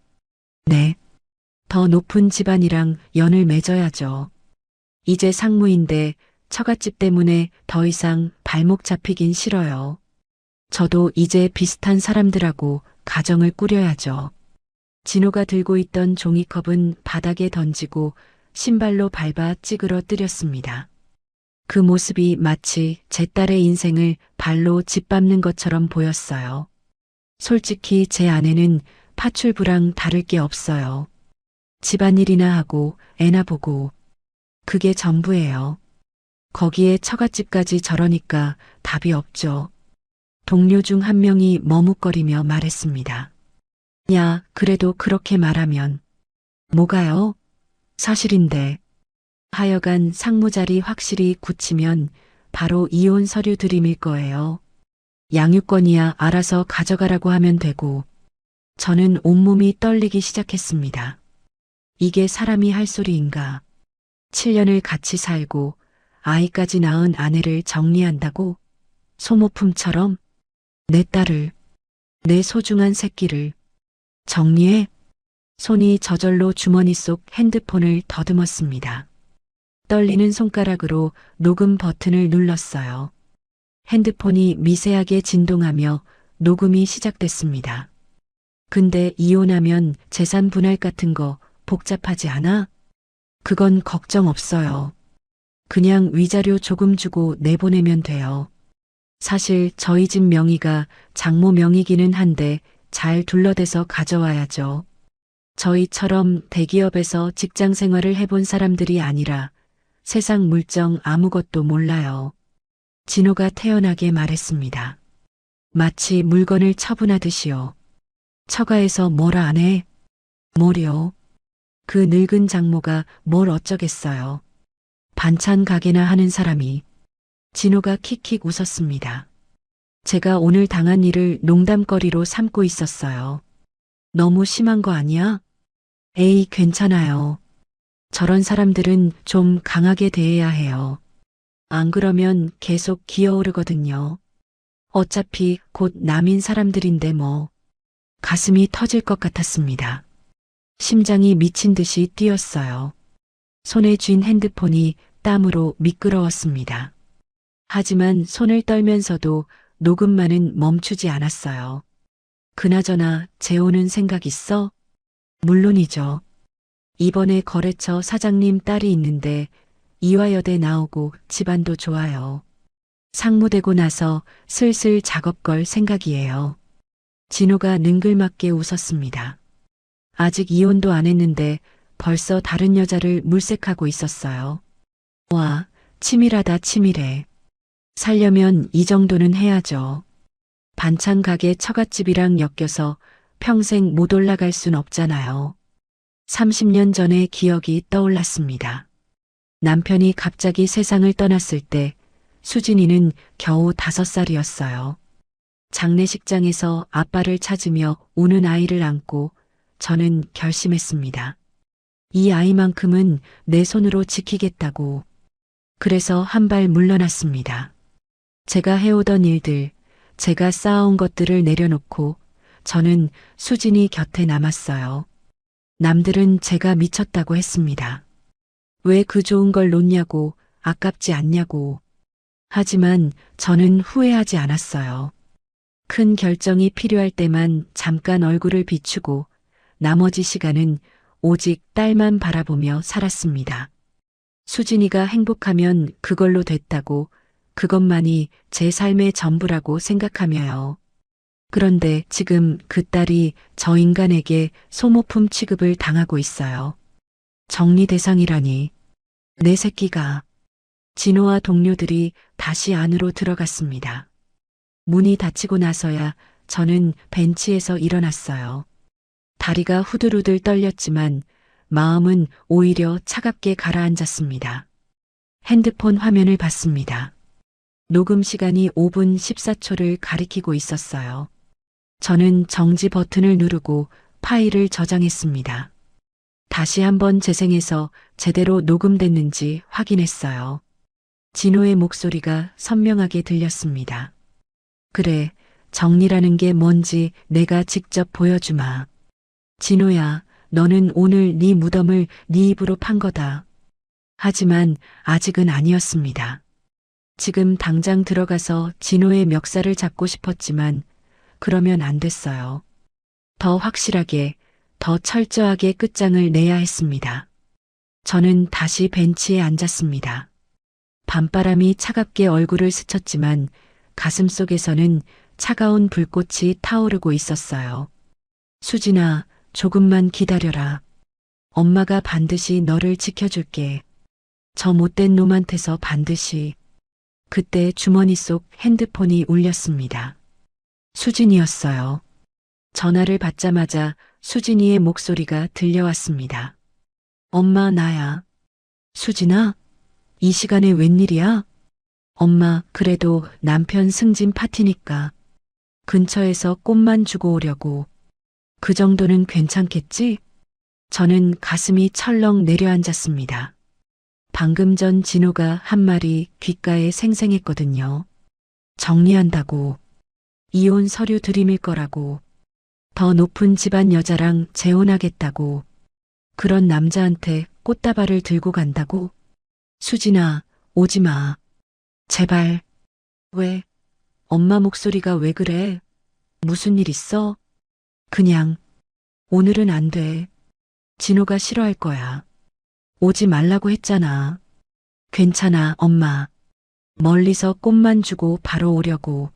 네. 더 높은 집안이랑 연을 맺어야죠. 이제 상무인데 처갓집 때문에 더 이상 발목 잡히긴 싫어요. 저도 이제 비슷한 사람들하고 가정을 꾸려야죠. 진호가 들고 있던 종이컵은 바닥에 던지고 신발로 밟아 찌그러뜨렸습니다. 그 모습이 마치 제 딸의 인생을 발로 짓밟는 것처럼 보였어요. 솔직히 제 아내는 파출부랑 다를 게 없어요. 집안일이나 하고 애나 보고. 그게 전부예요. 거기에 처갓집까지 저러니까 답이 없죠. 동료 중 한 명이 머뭇거리며 말했습니다. 야, 그래도 그렇게 말하면. 뭐가요? 사실인데. 하여간 상무 자리 확실히 굳히면 바로 이혼 서류 들이밀 거예요. 양육권이야 알아서 가져가라고 하면 되고. 저는 온몸이 떨리기 시작했습니다. 이게 사람이 할 소리인가. 7년을 같이 살고 아이까지 낳은 아내를 정리한다고? 소모품처럼? 내 딸을, 내 소중한 새끼를 정리해? 손이 저절로 주머니 속 핸드폰을 더듬었습니다. 떨리는 손가락으로 녹음 버튼을 눌렀어요. 핸드폰이 미세하게 진동하며 녹음이 시작됐습니다. 근데 이혼하면 재산 분할 같은 거 복잡하지 않아? 그건 걱정 없어요. 그냥 위자료 조금 주고 내보내면 돼요. 사실 저희 집 명의가 장모 명의기는 한데 잘 둘러대서 가져와야죠. 저희처럼 대기업에서 직장 생활을 해본 사람들이 아니라 세상 물정 아무것도 몰라요. 진호가 태연하게 말했습니다. 마치 물건을 처분하듯이요. 처가에서 뭐라 안 해? 뭐려? 그 늙은 장모가 뭘 어쩌겠어요. 반찬 가게나 하는 사람이. 진호가 킥킥 웃었습니다. 제가 오늘 당한 일을 농담거리로 삼고 있었어요. 너무 심한 거 아니야? 에이, 괜찮아요. 저런 사람들은 좀 강하게 대해야 해요. 안 그러면 계속 기어오르거든요. 어차피 곧 남인 사람들인데 뭐. 가슴이 터질 것 같았습니다. 심장이 미친 듯이 뛰었어요. 손에 쥔 핸드폰이 땀으로 미끄러웠습니다. 하지만 손을 떨면서도 녹음만은 멈추지 않았어요. 그나저나 재혼은 생각 있어? 물론이죠. 이번에 거래처 사장님 딸이 있는데 이화여대 나오고 집안도 좋아요. 상무되고 나서 슬슬 작업 걸 생각이에요. 진호가 능글맞게 웃었습니다. 아직 이혼도 안 했는데 벌써 다른 여자를 물색하고 있었어요. 와, 치밀하다 치밀해. 살려면 이 정도는 해야죠. 반찬 가게 처갓집이랑 엮여서 평생 못 올라갈 순 없잖아요. 30년 전의 기억이 떠올랐습니다. 남편이 갑자기 세상을 떠났을 때 수진이는 겨우 5살이었어요. 장례식장에서 아빠를 찾으며 우는 아이를 안고 저는 결심했습니다. 이 아이만큼은 내 손으로 지키겠다고. 그래서 한 발 물러났습니다. 제가 해오던 일들, 제가 쌓아온 것들을 내려놓고 저는 수진이 곁에 남았어요. 남들은 제가 미쳤다고 했습니다. 왜 그 좋은 걸 놓냐고, 아깝지 않냐고. 하지만 저는 후회하지 않았어요. 큰 결정이 필요할 때만 잠깐 얼굴을 비추고 나머지 시간은 오직 딸만 바라보며 살았습니다. 수진이가 행복하면 그걸로 됐다고, 그것만이 제 삶의 전부라고 생각하며요. 그런데 지금 그 딸이 저 인간에게 소모품 취급을 당하고 있어요. 정리 대상이라니. 내 새끼가. 진호와 동료들이 다시 안으로 들어갔습니다. 문이 닫히고 나서야 저는 벤치에서 일어났어요. 다리가 후들후들 떨렸지만 마음은 오히려 차갑게 가라앉았습니다. 핸드폰 화면을 봤습니다. 녹음 시간이 5분 14초를 가리키고 있었어요. 저는 정지 버튼을 누르고 파일을 저장했습니다. 다시 한번 재생해서 제대로 녹음됐는지 확인했어요. 진호의 목소리가 선명하게 들렸습니다. 그래, 정리라는 게 뭔지 내가 직접 보여주마. 진호야, 너는 오늘 네 무덤을 네 입으로 판 거다. 하지만 아직은 아니었습니다. 지금 당장 들어가서 진호의 멱살을 잡고 싶었지만 그러면 안 됐어요. 더 확실하게, 더 철저하게 끝장을 내야 했습니다. 저는 다시 벤치에 앉았습니다. 밤바람이 차갑게 얼굴을 스쳤지만 가슴속에서는 차가운 불꽃이 타오르고 있었어요. 수진아, 조금만 기다려라. 엄마가 반드시 너를 지켜줄게. 저 못된 놈한테서 반드시. 그때 주머니 속 핸드폰이 울렸습니다. 수진이었어요. 전화를 받자마자 수진이의 목소리가 들려왔습니다. 엄마, 나야. 수진아? 이 시간에 웬일이야? 엄마, 그래도 남편 승진 파티니까 근처에서 꽃만 주고 오려고. 그 정도는 괜찮겠지? 저는 가슴이 철렁 내려앉았습니다. 방금 전 진호가 한 말이 귓가에 생생했거든요. 정리한다고. 이혼 서류 들이밀 거라고. 더 높은 집안 여자랑 재혼하겠다고. 그런 남자한테 꽃다발을 들고 간다고? 수진아, 오지 마. 제발. 왜? 엄마 목소리가 왜 그래? 무슨 일 있어? 그냥 오늘은 안 돼. 진호가 싫어할 거야. 오지 말라고 했잖아. 괜찮아, 엄마. 멀리서 꽃만 주고 바로 오려고.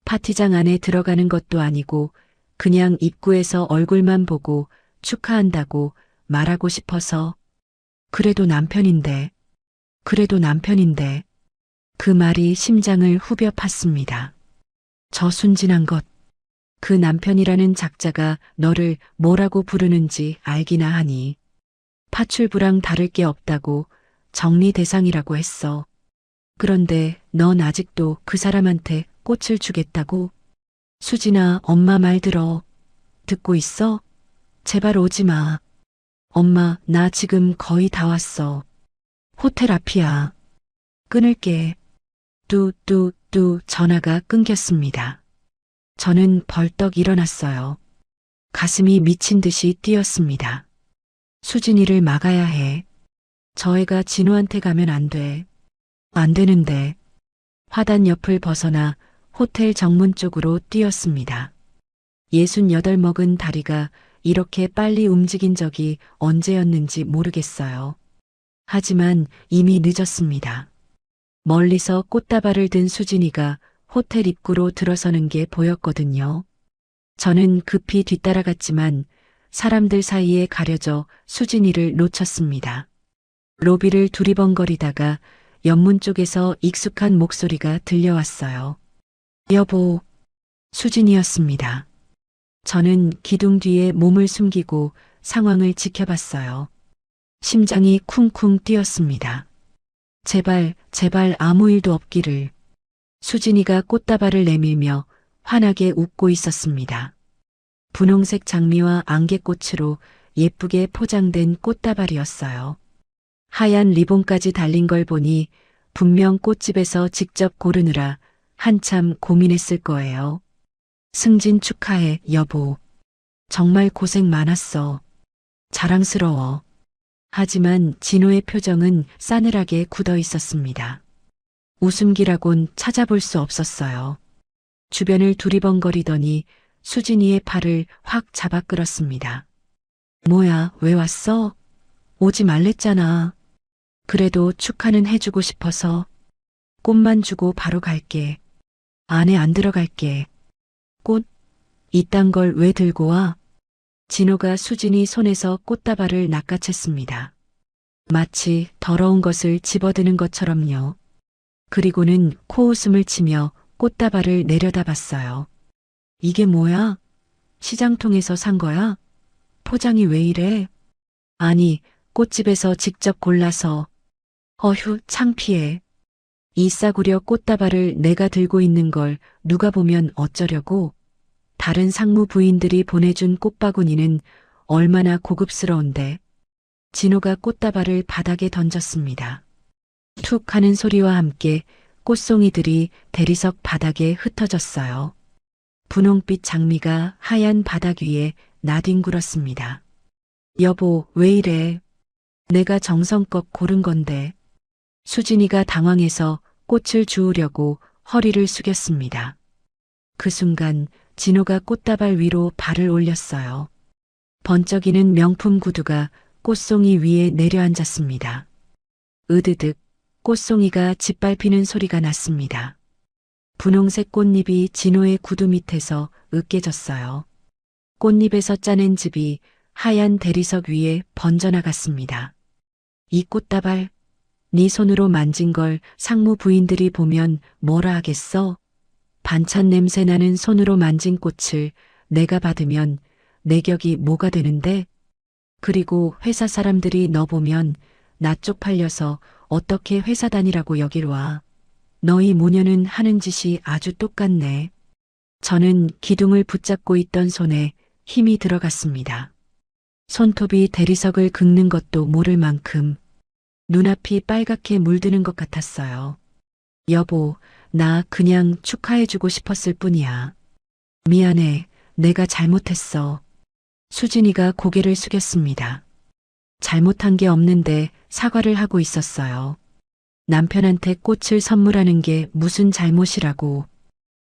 파티장 안에 들어가는 것도 아니고 그냥 입구에서 얼굴만 보고 축하한다고 말하고 싶어서. 그래도 남편인데. 그 말이 심장을 후벼 팠습니다. 저 순진한 것. 그 남편이라는 작자가 너를 뭐라고 부르는지 알기나 하니. 파출부랑 다를 게 없다고 정리 대상이라고 했어. 그런데 넌 아직도 그 사람한테 꽃을 주겠다고? 수진아, 엄마 말 들어. 듣고 있어? 제발 오지 마. 엄마, 나 지금 거의 다 왔어. 호텔 앞이야. 끊을게. 뚜 전화가 끊겼습니다. 저는 벌떡 일어났어요. 가슴이 미친 듯이 뛰었습니다. 수진이를 막아야 해. 저 애가 진호한테 가면 안 돼. 안 되는데. 화단 옆을 벗어나 호텔 정문 쪽으로 뛰었습니다. 68 먹은 다리가 이렇게 빨리 움직인 적이 언제였는지 모르겠어요. 하지만 이미 늦었습니다. 멀리서 꽃다발을 든 수진이가 호텔 입구로 들어서는 게 보였거든요. 저는 급히 뒤따라갔지만 사람들 사이에 가려져 수진이를 놓쳤습니다. 로비를 두리번거리다가 옆문 쪽에서 익숙한 목소리가 들려왔어요. 여보, 수진이었습니다. 저는 기둥 뒤에 몸을 숨기고 상황을 지켜봤어요. 심장이 쿵쿵 뛰었습니다. 제발 아무 일도 없기를. 수진이가 꽃다발을 내밀며 환하게 웃고 있었습니다. 분홍색 장미와 안개꽃으로 예쁘게 포장된 꽃다발이었어요. 하얀 리본까지 달린 걸 보니 분명 꽃집에서 직접 고르느라 한참 고민했을 거예요. 승진 축하해, 여보. 정말 고생 많았어. 자랑스러워. 하지만 진호의 표정은 싸늘하게 굳어 있었습니다. 웃음기라곤 찾아볼 수 없었어요. 주변을 두리번거리더니 수진이의 팔을 확 잡아 끌었습니다. 뭐야, 왜 왔어? 오지 말랬잖아. 그래도 축하는 해주고 싶어서. 꽃만 주고 바로 갈게. 안에 안 들어갈게. 꽃? 이딴 걸 왜 들고 와? 진호가 수진이 손에서 꽃다발을 낚아챘습니다. 마치 더러운 것을 집어드는 것처럼요. 그리고는 코웃음을 치며 꽃다발을 내려다봤어요. 이게 뭐야? 시장통에서 산 거야? 포장이 왜 이래? 아니, 꽃집에서 직접 골라서. 어휴, 창피해. 이 싸구려 꽃다발을 내가 들고 있는 걸 누가 보면 어쩌려고? 다른 상무 부인들이 보내준 꽃바구니는 얼마나 고급스러운데. 진호가 꽃다발을 바닥에 던졌습니다. 툭 하는 소리와 함께 꽃송이들이 대리석 바닥에 흩어졌어요. 분홍빛 장미가 하얀 바닥 위에 나뒹굴었습니다. 여보, 왜 이래? 내가 정성껏 고른 건데. 수진이가 당황해서 꽃을 주우려고 허리를 숙였습니다. 그 순간 진호가 꽃다발 위로 발을 올렸어요. 번쩍이는 명품 구두가 꽃송이 위에 내려앉았습니다. 으드득 꽃송이가 짓밟히는 소리가 났습니다. 분홍색 꽃잎이 진호의 구두 밑에서 으깨졌어요. 꽃잎에서 짜낸 즙이 하얀 대리석 위에 번져나갔습니다. 이 꽃다발, 네 손으로 만진 걸 상무 부인들이 보면 뭐라 하겠어? 반찬 냄새 나는 손으로 만진 꽃을 내가 받으면 내 격이 뭐가 되는데? 그리고 회사 사람들이 너 보면 나 쪽팔려서 어떻게 회사 다니라고 여길 와. 너희 모녀는 하는 짓이 아주 똑같네. 저는 기둥을 붙잡고 있던 손에 힘이 들어갔습니다. 손톱이 대리석을 긁는 것도 모를 만큼 눈앞이 빨갛게 물드는 것 같았어요. 여보, 나 그냥 축하해주고 싶었을 뿐이야. 미안해, 내가 잘못했어. 수진이가 고개를 숙였습니다. 잘못한 게 없는데 사과를 하고 있었어요. 남편한테 꽃을 선물하는 게 무슨 잘못이라고.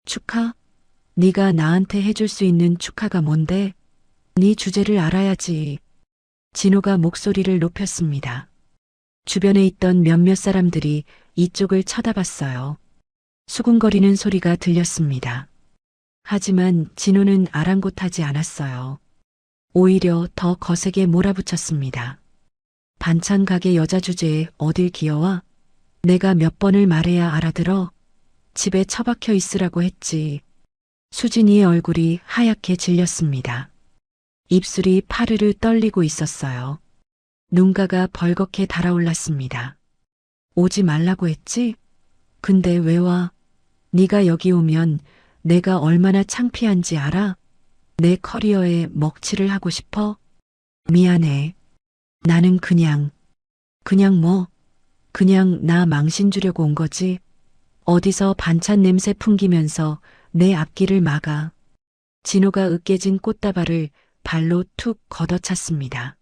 축하? 네가 나한테 해줄 수 있는 축하가 뭔데? 네 주제를 알아야지. 진호가 목소리를 높였습니다. 주변에 있던 몇몇 사람들이 이쪽을 쳐다봤어요. 수군거리는 소리가 들렸습니다. 하지만 진호는 아랑곳하지 않았어요. 오히려 더 거세게 몰아붙였습니다. 반찬 가게 여자 주제에 어딜 기어와? 내가 몇 번을 말해야 알아들어? 집에 처박혀 있으라고 했지. 수진이의 얼굴이 하얗게 질렸습니다. 입술이 파르르 떨리고 있었어요. 눈가가 벌겋게 달아올랐습니다. 오지 말라고 했지? 근데 왜 와? 네가 여기 오면 내가 얼마나 창피한지 알아? 내 커리어에 먹칠을 하고 싶어? 미안해. 나는 그냥 뭐? 그냥 나 망신 주려고 온 거지. 어디서 반찬 냄새 풍기면서 내 앞길을 막아. 진호가 으깨진 꽃다발을 발로 툭 걷어찼습니다.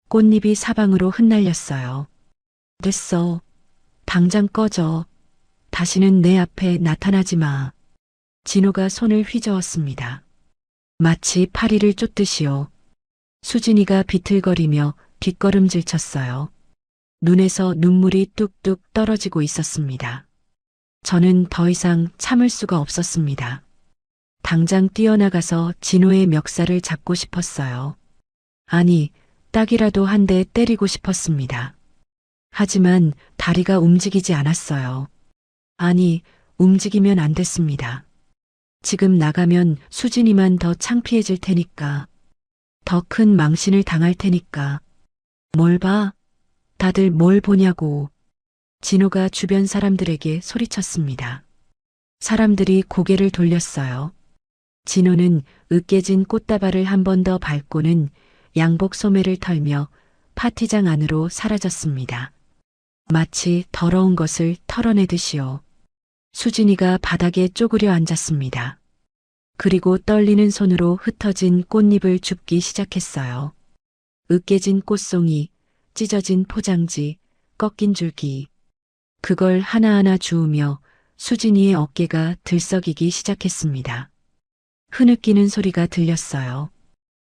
꽃잎이 사방으로 흩날렸어요. 됐어. 당장 꺼져. 다시는 내 앞에 나타나지 마. 진호가 손을 휘저었습니다. 마치 파리를 쫓듯이요. 수진이가 비틀거리며 뒷걸음질 쳤어요. 눈에서 눈물이 뚝뚝 떨어지고 있었습니다. 저는 더 이상 참을 수가 없었습니다. 당장 뛰어나가서 진호의 멱살을 잡고 싶었어요. 아니, 딱이라도 한 대 때리고 싶었습니다. 하지만 다리가 움직이지 않았어요. 아니, 움직이면 안 됐습니다. 지금 나가면 수진이만 더 창피해질 테니까. 더 큰 망신을 당할 테니까. 뭘 봐? 다들 뭘 보냐고. 진호가 주변 사람들에게 소리쳤습니다. 사람들이 고개를 돌렸어요. 진호는 으깨진 꽃다발을 한 번 더 밟고는 양복 소매를 털며 파티장 안으로 사라졌습니다. 마치 더러운 것을 털어내듯이요. 수진이가 바닥에 쪼그려 앉았습니다. 그리고 떨리는 손으로 흩어진 꽃잎을 줍기 시작했어요. 으깨진 꽃송이, 찢어진 포장지, 꺾인 줄기. 그걸 하나하나 주우며 수진이의 어깨가 들썩이기 시작했습니다. 흐느끼는 소리가 들렸어요.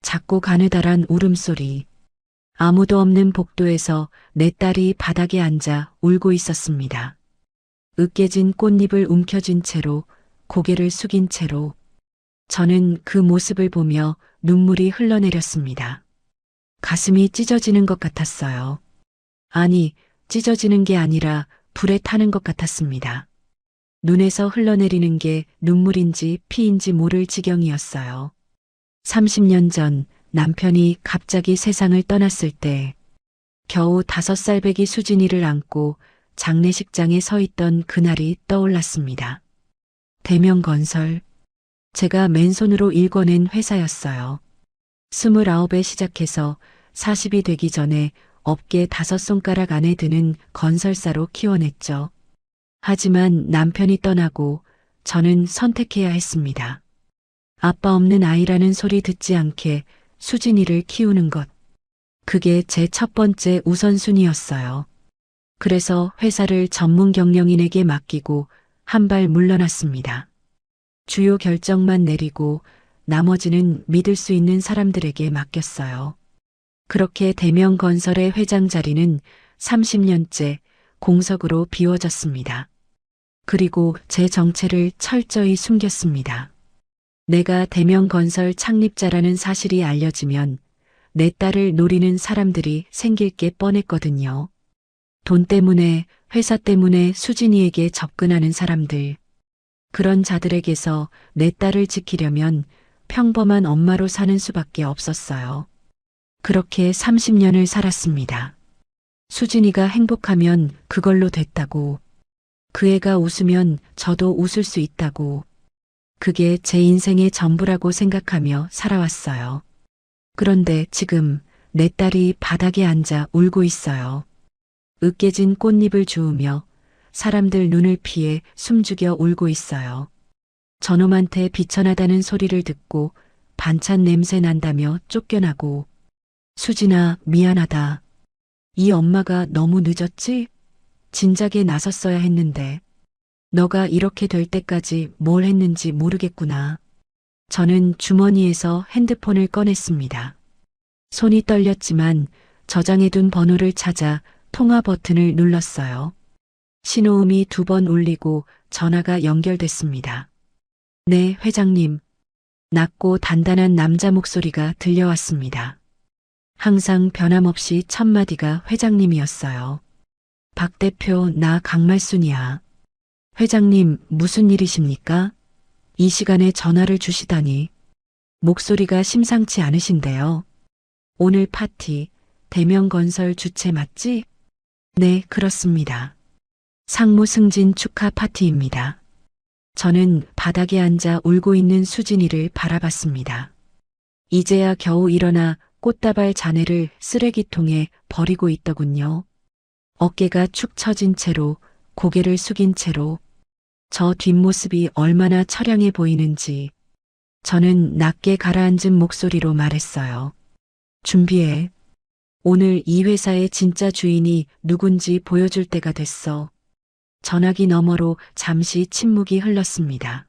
작고 가느다란 울음소리. 아무도 없는 복도에서 내 딸이 바닥에 앉아 울고 있었습니다. 으깨진 꽃잎을 움켜쥔 채로, 고개를 숙인 채로. 저는 그 모습을 보며 눈물이 흘러내렸습니다. 가슴이 찢어지는 것 같았어요. 아니, 찢어지는 게 아니라 불에 타는 것 같았습니다. 눈에서 흘러내리는 게 눈물인지 피인지 모를 지경이었어요. 30년 전 남편이 갑자기 세상을 떠났을 때 겨우 5살 배기 수진이를 안고 장례식장에 서 있던 그날이 떠올랐습니다. 대명건설. 제가 맨손으로 일궈낸 회사였어요. 29에 시작해서 40이 되기 전에 업계 5손가락 안에 드는 건설사로 키워냈죠. 하지만 남편이 떠나고 저는 선택해야 했습니다. 아빠 없는 아이라는 소리 듣지 않게 수진이를 키우는 것. 그게 제 첫 번째 우선순위였어요. 그래서 회사를 전문 경영인에게 맡기고 한 발 물러났습니다. 주요 결정만 내리고 나머지는 믿을 수 있는 사람들에게 맡겼어요. 그렇게 대명건설의 회장 자리는 30년째 공석으로 비워졌습니다. 그리고 제 정체를 철저히 숨겼습니다. 내가 대명건설 창립자라는 사실이 알려지면 내 딸을 노리는 사람들이 생길 게 뻔했거든요. 돈 때문에, 회사 때문에 수진이에게 접근하는 사람들. 그런 자들에게서 내 딸을 지키려면 평범한 엄마로 사는 수밖에 없었어요. 그렇게 30년을 살았습니다. 수진이가 행복하면 그걸로 됐다고. 그 애가 웃으면 저도 웃을 수 있다고. 그게 제 인생의 전부라고 생각하며 살아왔어요. 그런데 지금 내 딸이 바닥에 앉아 울고 있어요. 으깨진 꽃잎을 주우며 사람들 눈을 피해 숨죽여 울고 있어요. 저놈한테 비천하다는 소리를 듣고 반찬 냄새 난다며 쫓겨나고. 수진아, 미안하다. 이 엄마가 너무 늦었지? 진작에 나섰어야 했는데. 너가 이렇게 될 때까지 뭘 했는지 모르겠구나. 저는 주머니에서 핸드폰을 꺼냈습니다. 손이 떨렸지만 저장해둔 번호를 찾아 통화 버튼을 눌렀어요. 신호음이 2번 울리고 전화가 연결됐습니다. 네, 회장님. 낮고 단단한 남자 목소리가 들려왔습니다. 항상 변함없이 첫 마디가 회장님이었어요. 박 대표, 나 강말순이야. 회장님, 무슨 일이십니까? 이 시간에 전화를 주시다니. 목소리가 심상치 않으신데요. 오늘 파티, 대명건설 주최 맞지? 네, 그렇습니다. 상무 승진 축하 파티입니다. 저는 바닥에 앉아 울고 있는 수진이를 바라봤습니다. 이제야 겨우 일어나 꽃다발 잔해를 쓰레기통에 버리고 있더군요. 어깨가 축 처진 채로 고개를 숙인 채로 저 뒷모습이 얼마나 처량해 보이는지 저는 낮게 가라앉은 목소리로 말했어요. 준비해. 오늘 이 회사의 진짜 주인이 누군지 보여줄 때가 됐어. 전화기 너머로 잠시 침묵이 흘렀습니다.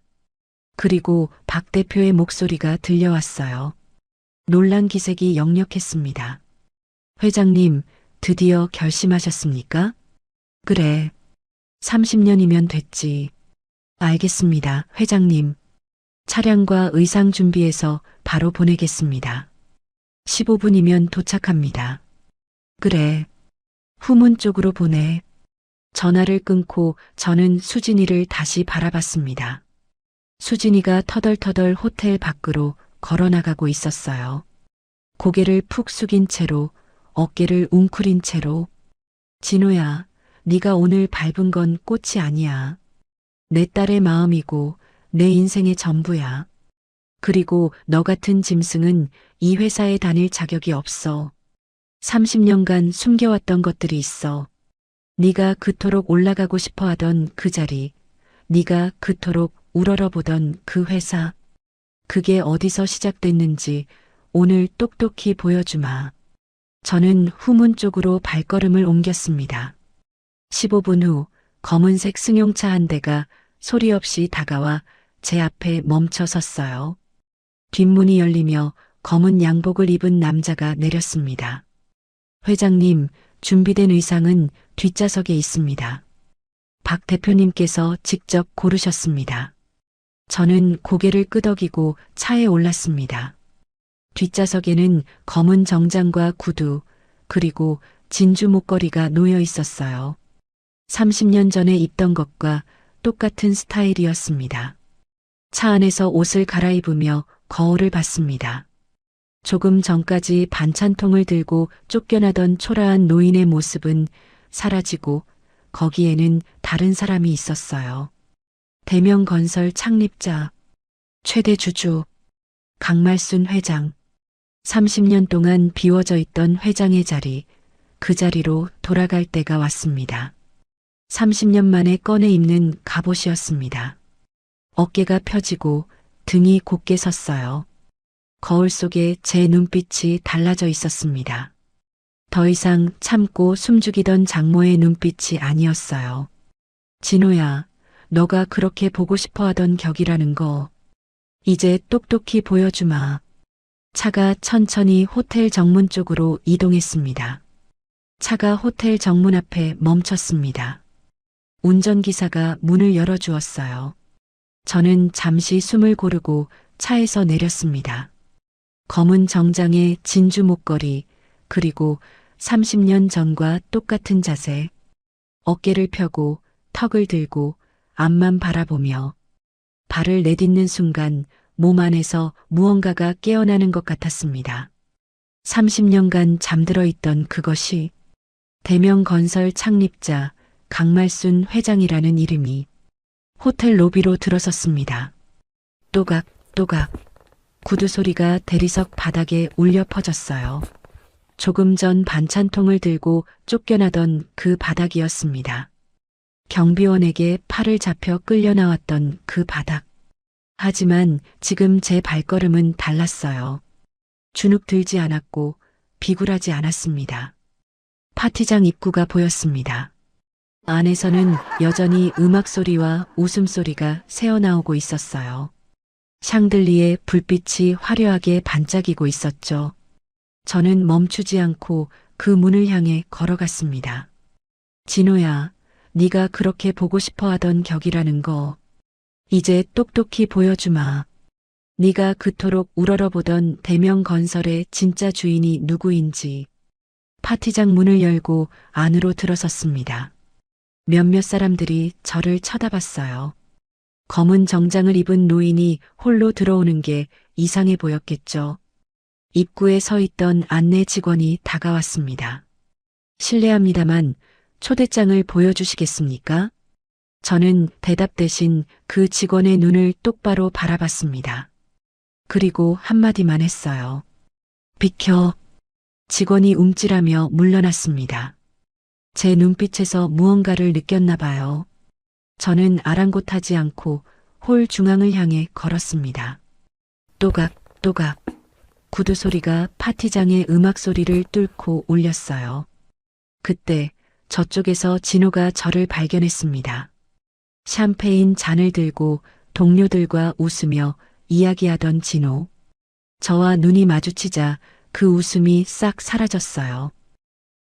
그리고 박 대표의 목소리가 들려왔어요. 놀란 기색이 역력했습니다. 회장님, 드디어 결심하셨습니까? 그래. 30년이면 됐지. 알겠습니다, 회장님. 차량과 의상 준비해서 바로 보내겠습니다. 15분이면 도착합니다. 그래. 후문 쪽으로 보내. 전화를 끊고 저는 수진이를 다시 바라봤습니다. 수진이가 터덜터덜 호텔 밖으로 걸어나가고 있었어요. 고개를 푹 숙인 채로 어깨를 웅크린 채로 진호야, 네가 오늘 밟은 건 꽃이 아니야. 내 딸의 마음이고 내 인생의 전부야. 그리고 너 같은 짐승은 이 회사에 다닐 자격이 없어. 30년간 숨겨왔던 것들이 있어. 네가 그토록 올라가고 싶어 하던 그 자리, 네가 그토록 우러러보던 그 회사, 그게 어디서 시작됐는지 오늘 똑똑히 보여주마. 저는 후문 쪽으로 발걸음을 옮겼습니다. 15분 후 검은색 승용차 한 대가 소리 없이 다가와 제 앞에 멈춰 섰어요. 뒷문이 열리며 검은 양복을 입은 남자가 내렸습니다. 회장님, 준비된 의상은 뒷좌석에 있습니다. 박 대표님께서 직접 고르셨습니다. 저는 고개를 끄덕이고 차에 올랐습니다. 뒷좌석에는 검은 정장과 구두, 그리고 진주 목걸이가 놓여 있었어요. 30년 전에 입던 것과 똑같은 스타일이었습니다. 차 안에서 옷을 갈아입으며 거울을 봤습니다. 조금 전까지 반찬통을 들고 쫓겨나던 초라한 노인의 모습은 사라지고 거기에는 다른 사람이 있었어요. 대명건설 창립자, 최대 주주, 강말순 회장. 30년 동안 비워져 있던 회장의 자리, 그 자리로 돌아갈 때가 왔습니다. 30년 만에 꺼내 입는 갑옷이었습니다. 어깨가 펴지고 등이 곧게 섰어요. 거울 속에 제 눈빛이 달라져 있었습니다. 더 이상 참고 숨죽이던 장모의 눈빛이 아니었어요. 진호야, 너가 그렇게 보고 싶어 하던 격이라는 거, 이제 똑똑히 보여주마. 차가 천천히 호텔 정문 쪽으로 이동했습니다. 차가 호텔 정문 앞에 멈췄습니다. 운전기사가 문을 열어주었어요. 저는 잠시 숨을 고르고 차에서 내렸습니다. 검은 정장에 진주 목걸이, 그리고 30년 전과 똑같은 자세. 어깨를 펴고 턱을 들고 앞만 바라보며 발을 내딛는 순간 몸 안에서 무언가가 깨어나는 것 같았습니다. 30년간 잠들어 있던 그것이 대명건설 창립자 강말순 회장이라는 이름이 호텔 로비로 들어섰습니다. 또각, 또각. 구두 소리가 대리석 바닥에 울려 퍼졌어요. 조금 전 반찬통을 들고 쫓겨나던 그 바닥이었습니다. 경비원에게 팔을 잡혀 끌려 나왔던 그 바닥. 하지만 지금 제 발걸음은 달랐어요. 주눅 들지 않았고 비굴하지 않았습니다. 파티장 입구가 보였습니다. 안에서는 여전히 음악 소리와 웃음소리가 새어나오고 있었어요. 샹들리에 불빛이 화려하게 반짝이고 있었죠. 저는 멈추지 않고 그 문을 향해 걸어갔습니다. 진호야, 네가 그렇게 보고 싶어 하던 격이라는 거 이제 똑똑히 보여주마. 네가 그토록 우러러보던 대명건설의 진짜 주인이 누구인지. 파티장 문을 열고 안으로 들어섰습니다. 몇몇 사람들이 저를 쳐다봤어요. 검은 정장을 입은 노인이 홀로 들어오는 게 이상해 보였겠죠. 입구에 서 있던 안내 직원이 다가왔습니다. 실례합니다만 초대장을 보여주시겠습니까? 저는 대답 대신 그 직원의 눈을 똑바로 바라봤습니다. 그리고 한마디만 했어요. 비켜. 직원이 움찔하며 물러났습니다. 제 눈빛에서 무언가를 느꼈나 봐요. 저는 아랑곳하지 않고 홀 중앙을 향해 걸었습니다. 또각또각 구두 소리가 파티장의 음악 소리를 뚫고 울렸어요. 그때 저쪽에서 진호가 저를 발견했습니다. 샴페인 잔을 들고 동료들과 웃으며 이야기하던 진호. 저와 눈이 마주치자 그 웃음이 싹 사라졌어요.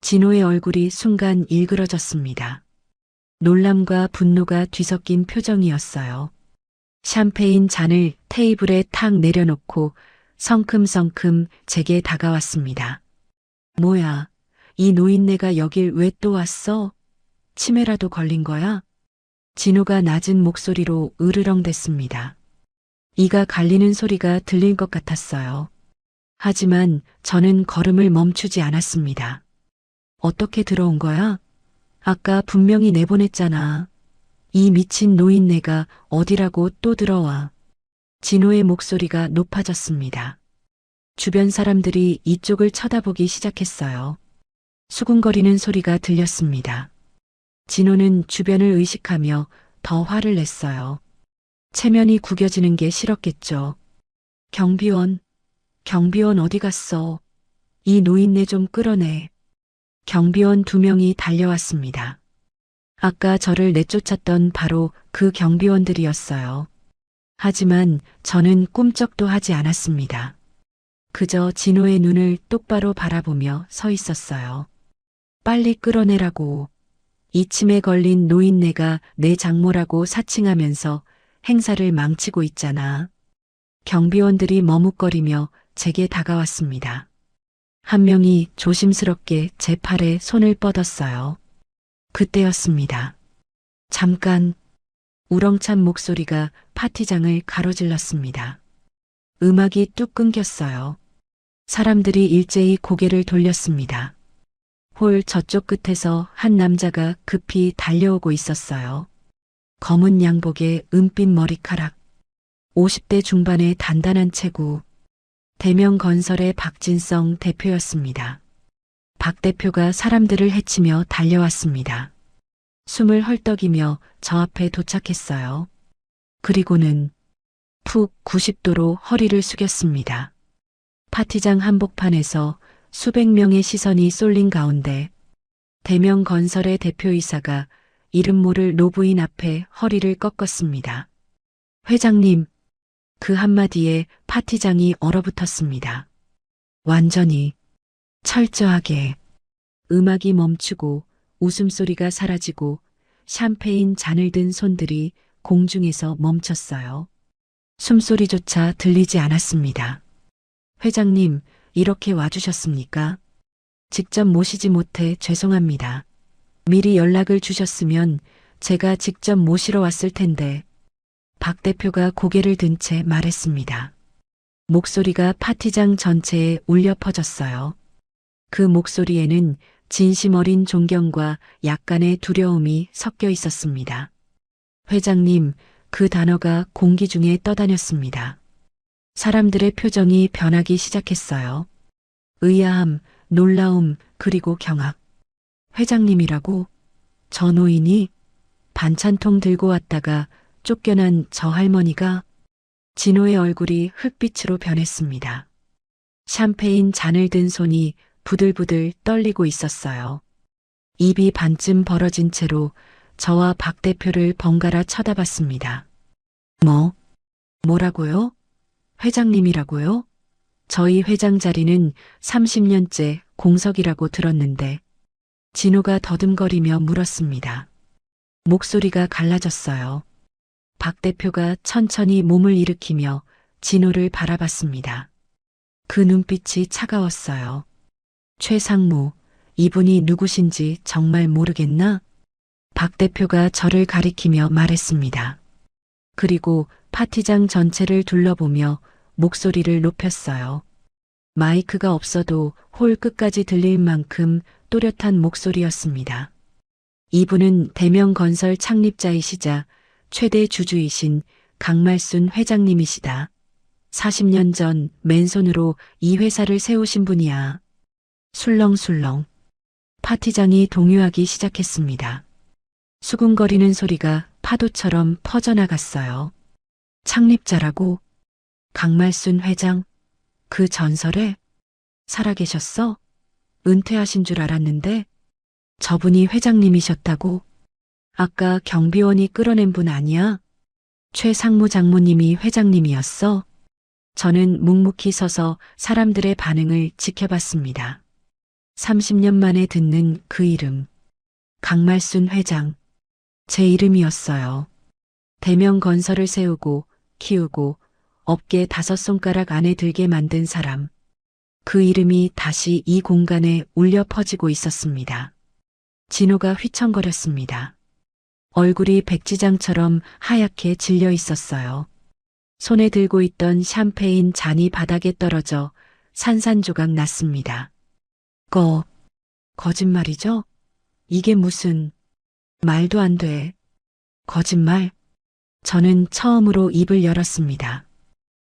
진호의 얼굴이 순간 일그러졌습니다. 놀람과 분노가 뒤섞인 표정이었어요. 샴페인 잔을 테이블에 탁 내려놓고 성큼성큼 제게 다가왔습니다. 뭐야, 이 노인네가 여길 왜 또 왔어? 치매라도 걸린 거야? 진호가 낮은 목소리로 으르렁댔습니다. 이가 갈리는 소리가 들릴 것 같았어요. 하지만 저는 걸음을 멈추지 않았습니다. 어떻게 들어온 거야? 아까 분명히 내보냈잖아. 이 미친 노인네가 어디라고 또 들어와. 진호의 목소리가 높아졌습니다. 주변 사람들이 이쪽을 쳐다보기 시작했어요. 수군거리는 소리가 들렸습니다. 진호는 주변을 의식하며 더 화를 냈어요. 체면이 구겨지는 게 싫었겠죠. 경비원 어디 갔어? 이 노인네 좀 끌어내. 경비원 2명이 달려왔습니다. 아까 저를 내쫓았던 바로 그 경비원들이었어요. 하지만 저는 꿈쩍도 하지 않았습니다. 그저 진호의 눈을 똑바로 바라보며 서 있었어요. 빨리 끌어내라고. 이 침에 걸린 노인네가 내 장모라고 사칭하면서 행사를 망치고 있잖아. 경비원들이 머뭇거리며 제게 다가왔습니다. 한 명이 조심스럽게 제 팔에 손을 뻗었어요. 그때였습니다. 잠깐. 우렁찬 목소리가 파티장을 가로질렀습니다. 음악이 뚝 끊겼어요. 사람들이 일제히 고개를 돌렸습니다. 홀 저쪽 끝에서 한 남자가 급히 달려오고 있었어요. 검은 양복에 은빛 머리카락, 50대 중반의 단단한 체구, 대명건설의 박진성 대표였습니다. 박 대표가 사람들을 해치며 달려왔습니다. 숨을 헐떡이며 저 앞에 도착했어요. 그리고는 푹 90도로 허리를 숙였습니다. 파티장 한복판에서 수백 명의 시선이 쏠린 가운데 대명건설의 대표이사가 이름 모를 노부인 앞에 허리를 꺾었습니다. 회장님, 그 한마디에 파티장이 얼어붙었습니다. 완전히, 철저하게. 음악이 멈추고 웃음소리가 사라지고 샴페인 잔을 든 손들이 공중에서 멈췄어요. 숨소리조차 들리지 않았습니다. 회장님, 이렇게 와주셨습니까? 직접 모시지 못해 죄송합니다. 미리 연락을 주셨으면 제가 직접 모시러 왔을 텐데. 박 대표가 고개를 든 채 말했습니다. 목소리가 파티장 전체에 울려 퍼졌어요. 그 목소리에는 진심 어린 존경과 약간의 두려움이 섞여 있었습니다. 회장님, 그 단어가 공기 중에 떠다녔습니다. 사람들의 표정이 변하기 시작했어요. 의아함, 놀라움, 그리고 경악. 회장님이라고? 저 노인이? 반찬통 들고 왔다가 쫓겨난 저 할머니가? 진호의 얼굴이 흙빛으로 변했습니다. 샴페인 잔을 든 손이 부들부들 떨리고 있었어요. 입이 반쯤 벌어진 채로 저와 박 대표를 번갈아 쳐다봤습니다. 뭐라고요? 회장님이라고요? 저희 회장 자리는 30년째 공석이라고 들었는데 진호가 더듬거리며 물었습니다. 목소리가 갈라졌어요. 박 대표가 천천히 몸을 일으키며 진호를 바라봤습니다. 그 눈빛이 차가웠어요. 최상무, 이분이 누구신지 정말 모르겠나? 박 대표가 저를 가리키며 말했습니다. 그리고 파티장 전체를 둘러보며 목소리를 높였어요. 마이크가 없어도 홀 끝까지 들릴 만큼 또렷한 목소리였습니다. 이분은 대명건설 창립자이시자 최대 주주이신 강말순 회장님이시다. 40년 전 맨손으로 이 회사를 세우신 분이야. 술렁술렁. 파티장이 동요하기 시작했습니다. 수군거리는 소리가 파도처럼 퍼져나갔어요. 창립자라고? 강말순 회장? 그 전설에? 살아계셨어? 은퇴하신 줄 알았는데 저분이 회장님이셨다고? 아까 경비원이 끌어낸 분 아니야? 최상무 장모님이 회장님이었어? 저는 묵묵히 서서 사람들의 반응을 지켜봤습니다. 30년 만에 듣는 그 이름. 강말순 회장. 제 이름이었어요. 대명건설을 세우고 키우고 업계 5손가락 안에 들게 만든 사람. 그 이름이 다시 이 공간에 울려 퍼지고 있었습니다. 진호가 휘청거렸습니다. 얼굴이 백지장처럼 하얗게 질려 있었어요. 손에 들고 있던 샴페인 잔이 바닥에 떨어져 산산조각 났습니다. 거짓말이죠? 이게 무슨... 말도 안 돼. 거짓말? 저는 처음으로 입을 열었습니다.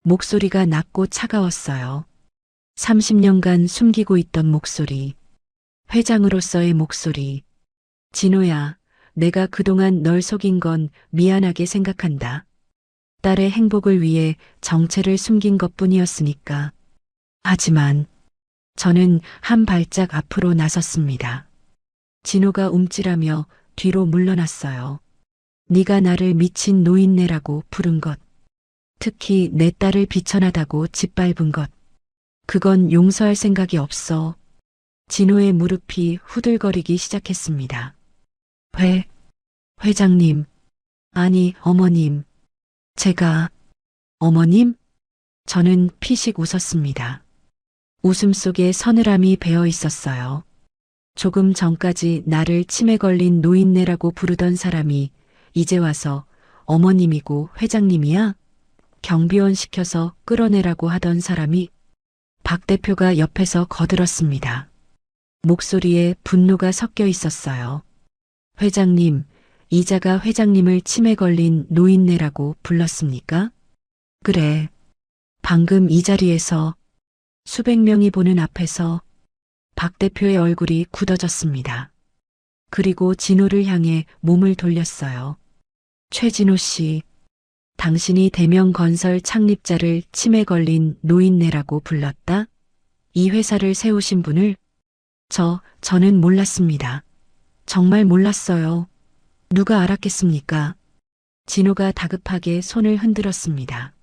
목소리가 낮고 차가웠어요. 30년간 숨기고 있던 목소리. 회장으로서의 목소리. 진호야, 내가 그동안 널 속인 건 미안하게 생각한다. 딸의 행복을 위해 정체를 숨긴 것뿐이었으니까. 하지만 저는 한 발짝 앞으로 나섰습니다. 진호가 움찔하며 뒤로 물러났어요. 네가 나를 미친 노인네라고 부른 것. 특히 내 딸을 비천하다고 짓밟은 것. 그건 용서할 생각이 없어. 진호의 무릎이 후들거리기 시작했습니다. 회장님. 아니, 어머님. 제가... 어머님? 저는 피식 웃었습니다. 웃음 속에 서늘함이 배어 있었어요. 조금 전까지 나를 치매 걸린 노인네라고 부르던 사람이 이제 와서 어머님이고 회장님이야? 경비원 시켜서 끌어내라고 하던 사람이? 박 대표가 옆에서 거들었습니다. 목소리에 분노가 섞여 있었어요. 회장님, 이자가 회장님을 치매 걸린 노인네라고 불렀습니까? 그래. 방금 이 자리에서 수백 명이 보는 앞에서 박 대표의 얼굴이 굳어졌습니다. 그리고 진호를 향해 몸을 돌렸어요. 최진호 씨, 당신이 대명건설 창립자를 치매 걸린 노인네라고 불렀다? 이 회사를 세우신 분을? 저는 몰랐습니다. 정말 몰랐어요. 누가 알았겠습니까? 진호가 다급하게 손을 흔들었습니다.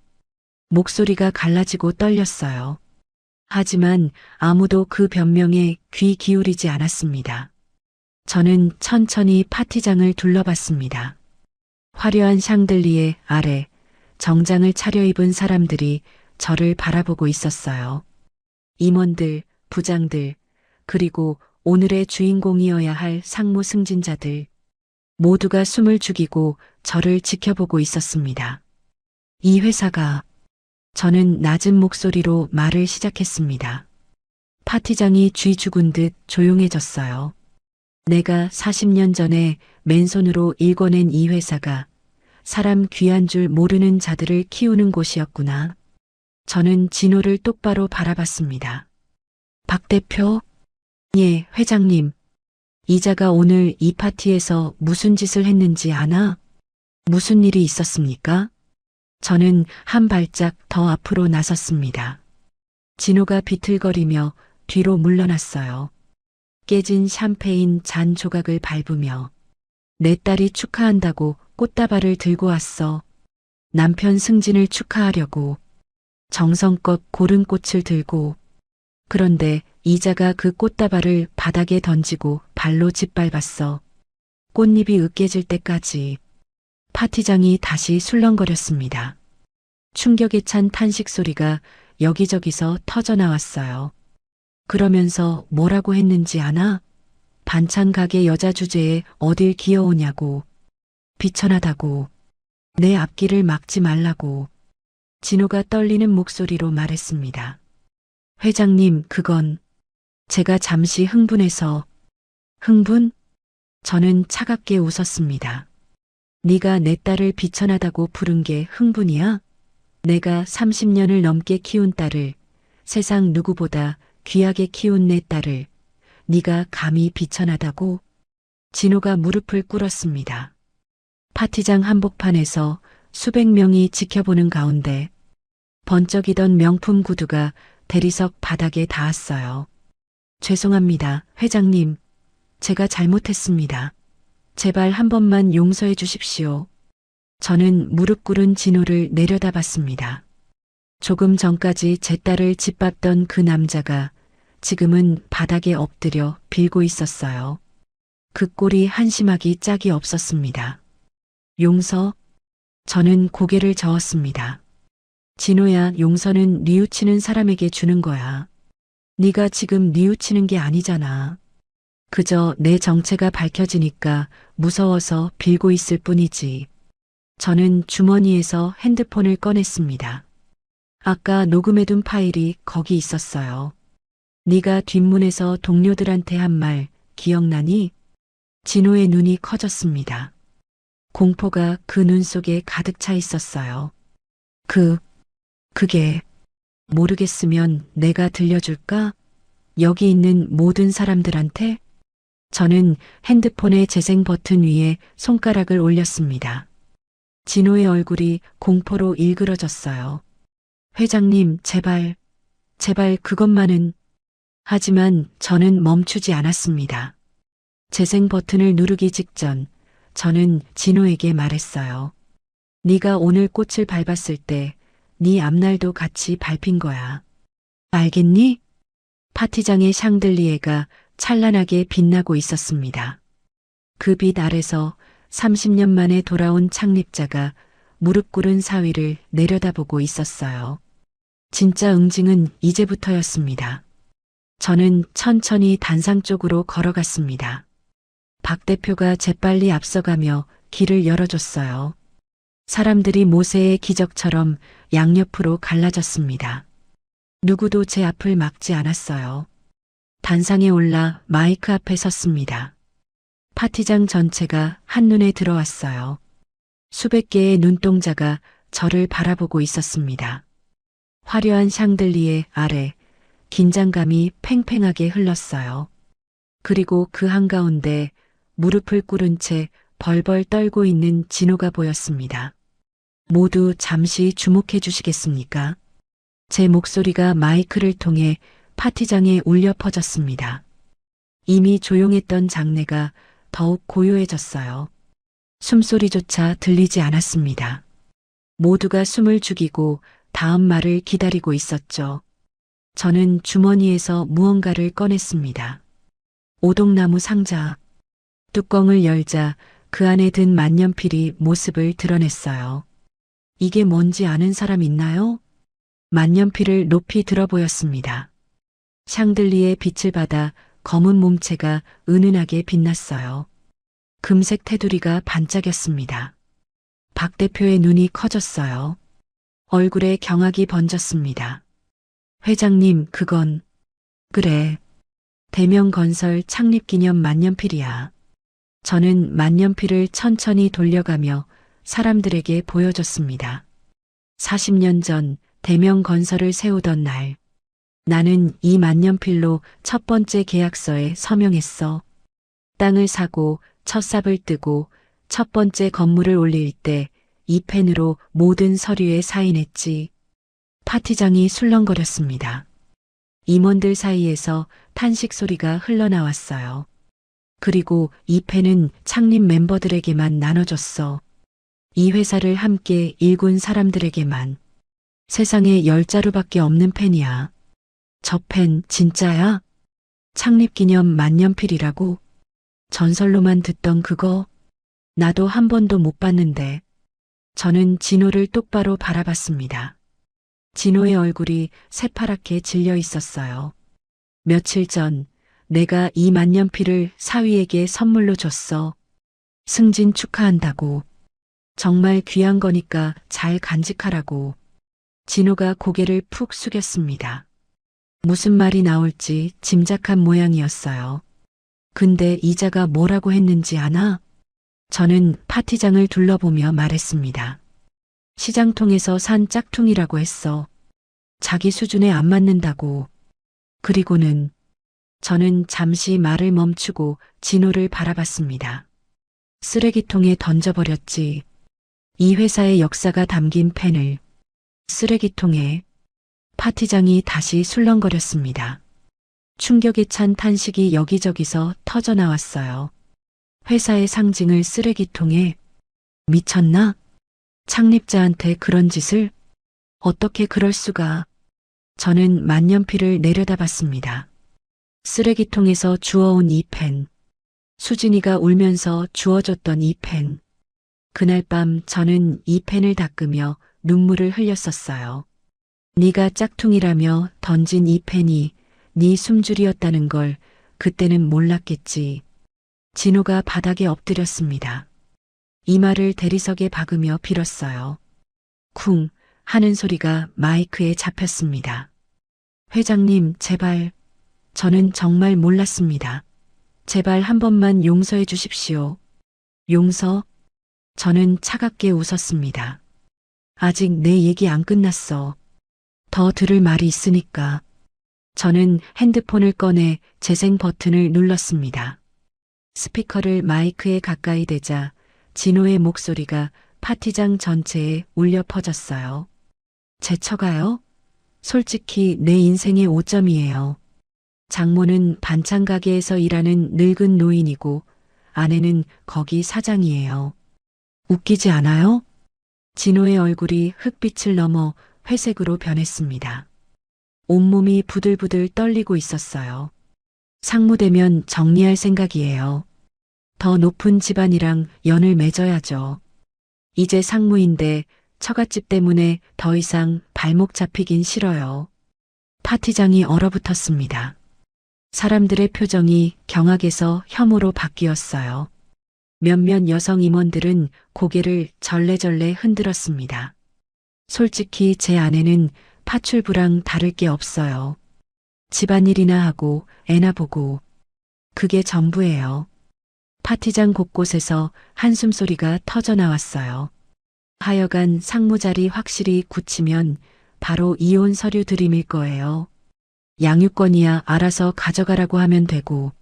목소리가 갈라지고 떨렸어요. 하지만 아무도 그 변명에 귀 기울이지 않았습니다. 저는 천천히 파티장을 둘러봤습니다. 화려한 샹들리에 아래 정장을 차려입은 사람들이 저를 바라보고 있었어요. 임원들, 부장들, 그리고 오늘의 주인공이어야 할 상무 승진자들. 모두가 숨을 죽이고 저를 지켜보고 있었습니다. 이 회사가... 저는 낮은 목소리로 말을 시작했습니다. 파티장이 쥐 죽은 듯 조용해졌어요. 내가 40년 전에 맨손으로 일궈낸 이 회사가 사람 귀한 줄 모르는 자들을 키우는 곳이었구나. 저는 진호를 똑바로 바라봤습니다. 박 대표? 예, 회장님. 이자가 오늘 이 파티에서 무슨 짓을 했는지 아나? 무슨 일이 있었습니까? 저는 한 발짝 더 앞으로 나섰습니다. 진호가 비틀거리며 뒤로 물러났어요. 깨진 샴페인 잔 조각을 밟으며 내 딸이 축하한다고 꽃다발을 들고 왔어. 남편 승진을 축하하려고 정성껏 고른 꽃을 들고. 그런데 이자가 그 꽃다발을 바닥에 던지고 발로 짓밟았어. 꽃잎이 으깨질 때까지. 파티장이 다시 술렁거렸습니다. 충격에 찬 탄식 소리가 여기저기서 터져 나왔어요. 그러면서 뭐라고 했는지 아나? 반찬 가게 여자 주제에 어딜 기어오냐고. 비천하다고. 내 앞길을 막지 말라고. 진호가 떨리는 목소리로 말했습니다. 회장님, 그건 제가 잠시 흥분해서. 흥분? 저는 차갑게 웃었습니다. 네가 내 딸을 비천하다고 부른 게 흥분이야? 내가 30년을 넘게 키운 딸을, 세상 누구보다 귀하게 키운 내 딸을 네가 감히 비천하다고? 진호가 무릎을 꿇었습니다. 파티장 한복판에서 수백 명이 지켜보는 가운데 번쩍이던 명품 구두가 대리석 바닥에 닿았어요. 죄송합니다, 회장님. 제가 잘못했습니다. 제발 한 번만 용서해 주십시오. 저는 무릎 꿇은 진호를 내려다봤습니다. 조금 전까지 제 딸을 짓밟던 그 남자가 지금은 바닥에 엎드려 빌고 있었어요. 그 꼴이 한심하기 짝이 없었습니다. 용서? 저는 고개를 저었습니다. 진호야, 용서는 뉘우치는 사람에게 주는 거야. 네가 지금 뉘우치는 게 아니잖아. 그저 내 정체가 밝혀지니까 무서워서 빌고 있을 뿐이지. 저는 주머니에서 핸드폰을 꺼냈습니다. 아까 녹음해둔 파일이 거기 있었어요. 네가 뒷문에서 동료들한테 한 말 기억나니? 진호의 눈이 커졌습니다. 공포가 그 눈 속에 가득 차 있었어요. 그게 모르겠으면 내가 들려줄까? 여기 있는 모든 사람들한테? 저는 핸드폰의 재생 버튼 위에 손가락을 올렸습니다. 진호의 얼굴이 공포로 일그러졌어요. 회장님, 제발 그것만은. 하지만 저는 멈추지 않았습니다. 재생 버튼을 누르기 직전 저는 진호에게 말했어요. 네가 오늘 꽃을 밟았을 때 네 앞날도 같이 밟힌 거야. 알겠니? 파티장의 샹들리에가 찬란하게 빛나고 있었습니다. 그 빛 아래서 30년 만에 돌아온 창립자가 무릎 꿇은 사위를 내려다보고 있었어요. 진짜 응징은 이제부터였습니다. 저는 천천히 단상 쪽으로 걸어갔습니다. 박 대표가 재빨리 앞서가며 길을 열어줬어요. 사람들이 모세의 기적처럼 양옆으로 갈라졌습니다. 누구도 제 앞을 막지 않았어요. 단상에 올라 마이크 앞에 섰습니다. 파티장 전체가 한눈에 들어왔어요. 수백 개의 눈동자가 저를 바라보고 있었습니다. 화려한 샹들리에 아래 긴장감이 팽팽하게 흘렀어요. 그리고 그 한가운데 무릎을 꿇은 채 벌벌 떨고 있는 진호가 보였습니다. 모두 잠시 주목해 주시겠습니까? 제 목소리가 마이크를 통해 파티장에 울려 퍼졌습니다. 이미 조용했던 장내가 더욱 고요해졌어요. 숨소리조차 들리지 않았습니다. 모두가 숨을 죽이고 다음 말을 기다리고 있었죠. 저는 주머니에서 무언가를 꺼냈습니다. 오동나무 상자. 뚜껑을 열자 그 안에 든 만년필이 모습을 드러냈어요. 이게 뭔지 아는 사람 있나요? 만년필을 높이 들어 보였습니다. 샹들리에 빛을 받아 검은 몸체가 은은하게 빛났어요. 금색 테두리가 반짝였습니다. 박 대표의 눈이 커졌어요. 얼굴에 경악이 번졌습니다. 회장님, 그건. 그래. 대명건설 창립기념 만년필이야. 저는 만년필을 천천히 돌려가며 사람들에게 보여줬습니다. 40년 전 대명건설을 세우던 날, 나는 이 만년필로 첫 번째 계약서에 서명했어. 땅을 사고 첫 삽을 뜨고 첫 번째 건물을 올릴 때 이 펜으로 모든 서류에 사인했지. 파티장이 술렁거렸습니다. 임원들 사이에서 탄식 소리가 흘러나왔어요. 그리고 이 펜은 창립 멤버들에게만 나눠줬어. 이 회사를 함께 일군 사람들에게만. 세상에 10자루밖에 없는 펜이야. 저 펜 진짜야? 창립기념 만년필이라고? 전설로만 듣던 그거? 나도 한 번도 못 봤는데. 저는 진호를 똑바로 바라봤습니다. 진호의 얼굴이 새파랗게 질려 있었어요. 며칠 전 내가 이 만년필을 사위에게 선물로 줬어. 승진 축하한다고. 정말 귀한 거니까 잘 간직하라고. 진호가 고개를 푹 숙였습니다. 무슨 말이 나올지 짐작한 모양이었어요. 근데 이자가 뭐라고 했는지 아나? 저는 파티장을 둘러보며 말했습니다. 시장통에서 산 짝퉁이라고 했어. 자기 수준에 안 맞는다고. 그리고는 저는 잠시 말을 멈추고 진호를 바라봤습니다. 쓰레기통에 던져버렸지. 이 회사의 역사가 담긴 펜을. 쓰레기통에. 파티장이 다시 술렁거렸습니다. 충격에 찬 탄식이 여기저기서 터져나왔어요. 회사의 상징을 쓰레기통에. 미쳤나? 창립자한테 그런 짓을? 어떻게 그럴 수가? 저는 만년필을 내려다봤습니다. 쓰레기통에서 주워온 이 펜. 수진이가 울면서 주워줬던 이 펜. 그날 밤 저는 이 펜을 닦으며 눈물을 흘렸었어요. 네가 짝퉁이라며 던진 이 펜이 네 숨줄이었다는 걸 그때는 몰랐겠지. 진호가 바닥에 엎드렸습니다. 이마를 대리석에 박으며 빌었어요. 쿵 하는 소리가 마이크에 잡혔습니다. 회장님, 제발. 저는 정말 몰랐습니다. 제발 한 번만 용서해 주십시오. 용서? 저는 차갑게 웃었습니다. 아직 내 얘기 안 끝났어. 더 들을 말이 있으니까. 저는 핸드폰을 꺼내 재생 버튼을 눌렀습니다. 스피커를 마이크에 가까이 대자 진호의 목소리가 파티장 전체에 울려 퍼졌어요. 제 처가요? 솔직히 내 인생의 오점이에요. 장모는 반찬 가게에서 일하는 늙은 노인이고 아내는 거기 사장이에요. 웃기지 않아요? 진호의 얼굴이 흑빛을 넘어 회색으로 변했습니다. 온몸이 부들부들 떨리고 있었어요. 상무되면 정리할 생각이에요. 더 높은 집안이랑 연을 맺어야죠. 이제 상무인데 처갓집 때문에 더 이상 발목 잡히긴 싫어요. 파티장이 얼어붙었습니다. 사람들의 표정이 경악에서 혐오로 바뀌었어요. 몇몇 여성 임원들은 고개를 절레절레 흔들었습니다. 솔직히 제 아내는 파출부랑 다를 게 없어요. 집안일이나 하고 애나 보고. 그게 전부예요. 파티장 곳곳에서 한숨소리가 터져나왔어요. 하여간 상무자리 확실히 굳히면 바로 이혼 서류 들이밀 거예요. 양육권이야 알아서 가져가라고 하면 되고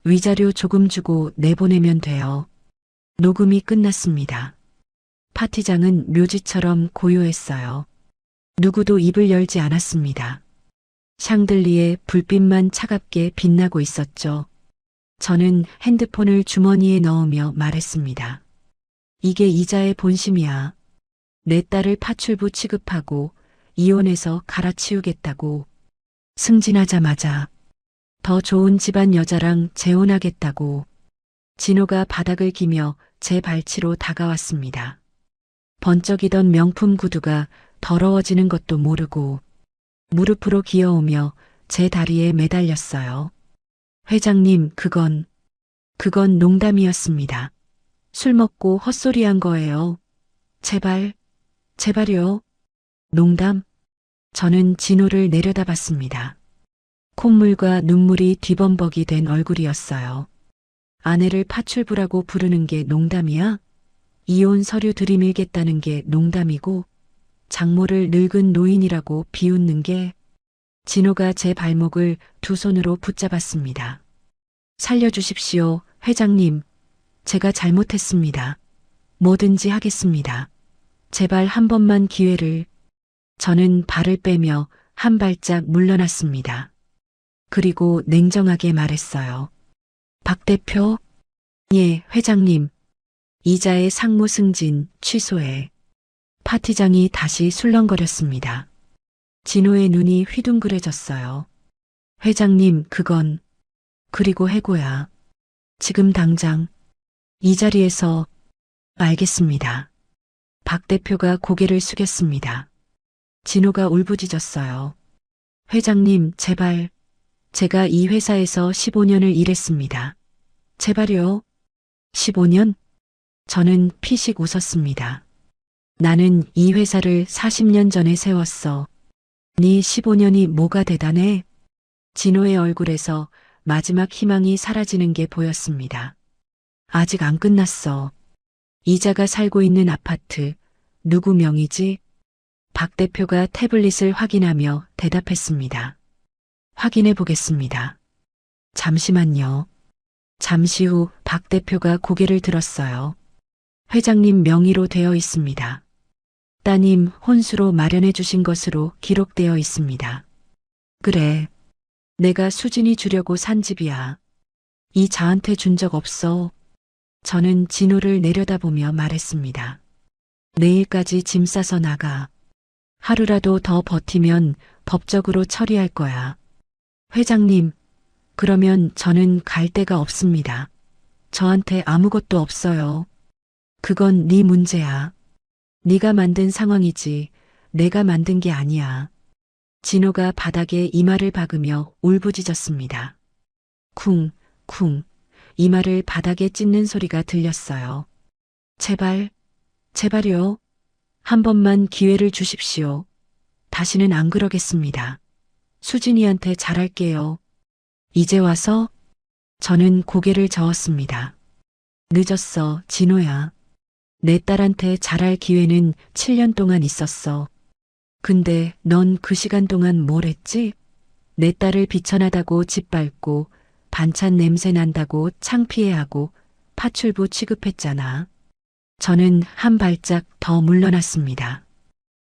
위자료 조금 주고 내보내면 돼요. 녹음이 끝났습니다. 파티장은 묘지처럼 고요했어요. 누구도 입을 열지 않았습니다. 샹들리에 불빛만 차갑게 빛나고 있었죠. 저는 핸드폰을 주머니에 넣으며 말했습니다. 이게 이자의 본심이야. 내 딸을 파출부 취급하고 이혼해서 갈아치우겠다고. 승진하자마자 더 좋은 집안 여자랑 재혼하겠다고. 진호가 바닥을 기며 제 발치로 다가왔습니다. 번쩍이던 명품 구두가 더러워지는 것도 모르고 무릎으로 기어오며 제 다리에 매달렸어요. 회장님, 그건 농담이었습니다. 술 먹고 헛소리한 거예요. 제발요. 농담? 저는 진호를 내려다봤습니다. 콧물과 눈물이 뒤범벅이 된 얼굴이었어요. 아내를 파출부라고 부르는 게 농담이야? 이혼 서류 들이밀겠다는 게 농담이고 장모를 늙은 노인이라고 비웃는 게. 진호가 제 발목을 두 손으로 붙잡았습니다. 살려주십시오, 회장님. 제가 잘못했습니다. 뭐든지 하겠습니다. 제발 한 번만 기회를. 저는 발을 빼며 한 발짝 물러났습니다. 그리고 냉정하게 말했어요. 박 대표? 예, 회장님. 이자의 상무 승진 취소해. 파티장이 다시 술렁거렸습니다. 진호의 눈이 휘둥그레졌어요. 회장님, 그건. 그리고 해고야. 지금 당장. 이 자리에서. 알겠습니다. 박 대표가 고개를 숙였습니다. 진호가 울부짖었어요. 회장님, 제발. 제가 이 회사에서 15년을 일했습니다. 제발요. 15년? 저는 피식 웃었습니다. 나는 이 회사를 40년 전에 세웠어. 네 15년이 뭐가 대단해? 진호의 얼굴에서 마지막 희망이 사라지는 게 보였습니다. 아직 안 끝났어. 이자가 살고 있는 아파트, 누구 명의지? 박 대표가 태블릿을 확인하며 대답했습니다. 확인해 보겠습니다. 잠시만요. 잠시 후 박 대표가 고개를 들었어요. 회장님 명의로 되어 있습니다. 따님 혼수로 마련해 주신 것으로 기록되어 있습니다. 그래. 내가 수진이 주려고 산 집이야. 이 자한테 준 적 없어. 저는 진호를 내려다보며 말했습니다. 내일까지 짐 싸서 나가. 하루라도 더 버티면 법적으로 처리할 거야. 회장님, 그러면 저는 갈 데가 없습니다. 저한테 아무것도 없어요. 그건 네 문제야. 네가 만든 상황이지 내가 만든 게 아니야. 진호가 바닥에 이마를 박으며 울부짖었습니다. 쿵, 쿵. 이마를 바닥에 찢는 소리가 들렸어요. 제발, 제발요. 한 번만 기회를 주십시오. 다시는 안 그러겠습니다. 수진이한테 잘할게요. 이제 와서? 저는 고개를 저었습니다. 늦었어, 진호야. 내 딸한테 잘할 기회는 7년 동안 있었어. 근데 넌 그 시간 동안 뭘 했지? 내 딸을 비천하다고 짓밟고 반찬 냄새 난다고 창피해하고 파출부 취급했잖아. 저는 한 발짝 더 물러났습니다.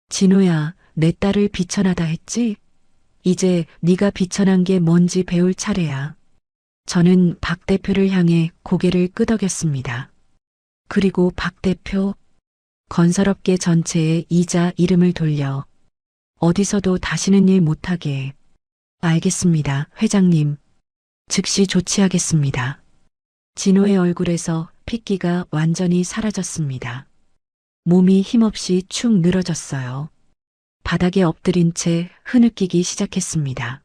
진호야, 내 딸을 비천하다 했지? 이제 네가 비천한 게 뭔지 배울 차례야. 저는 박 대표를 향해 고개를 끄덕였습니다. 그리고 박 대표, 건설업계 전체에 이자 이름을 돌려 어디서도 다시는 일 못하게. 알겠습니다, 회장님. 즉시 조치하겠습니다. 진호의 얼굴에서 핏기가 완전히 사라졌습니다. 몸이 힘없이 축 늘어졌어요. 바닥에 엎드린 채 흐느끼기 시작했습니다.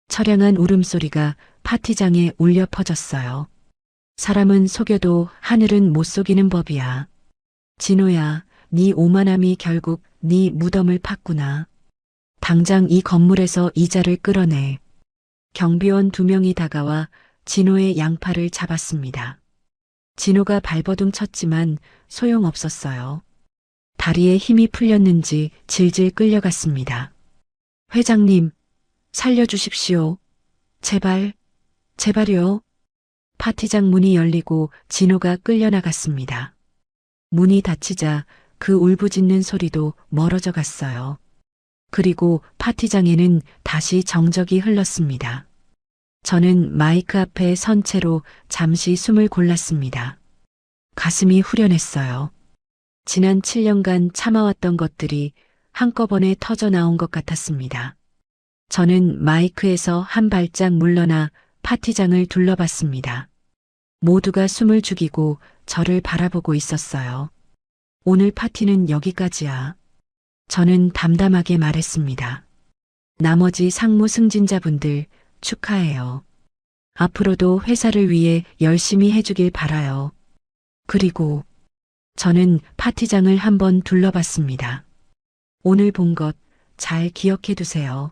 처량한 울음소리가 파티장에 울려 퍼졌어요. 사람은 속여도 하늘은 못 속이는 법이야. 진호야, 네 오만함이 결국 네 무덤을 팠구나. 당장 이 건물에서 이자를 끌어내. 경비원 2명이 다가와 진호의 양팔을 잡았습니다. 진호가 발버둥 쳤지만 소용없었어요. 다리에 힘이 풀렸는지 질질 끌려갔습니다. 회장님, 살려주십시오. 제발, 제발요. 파티장 문이 열리고 진호가 끌려나갔습니다. 문이 닫히자 그 울부짖는 소리도 멀어져 갔어요. 그리고 파티장에는 다시 정적이 흘렀습니다. 저는 마이크 앞에 선 채로 잠시 숨을 골랐습니다. 가슴이 후련했어요. 지난 7년간 참아왔던 것들이 한꺼번에 터져 나온 것 같았습니다. 저는 마이크에서 한 발짝 물러나 파티장을 둘러봤습니다. 모두가 숨을 죽이고 저를 바라보고 있었어요. 오늘 파티는 여기까지야. 저는 담담하게 말했습니다. 나머지 상무 승진자분들 축하해요. 앞으로도 회사를 위해 열심히 해주길 바라요. 그리고 저는 파티장을 한번 둘러봤습니다. 오늘 본 것 잘 기억해 두세요.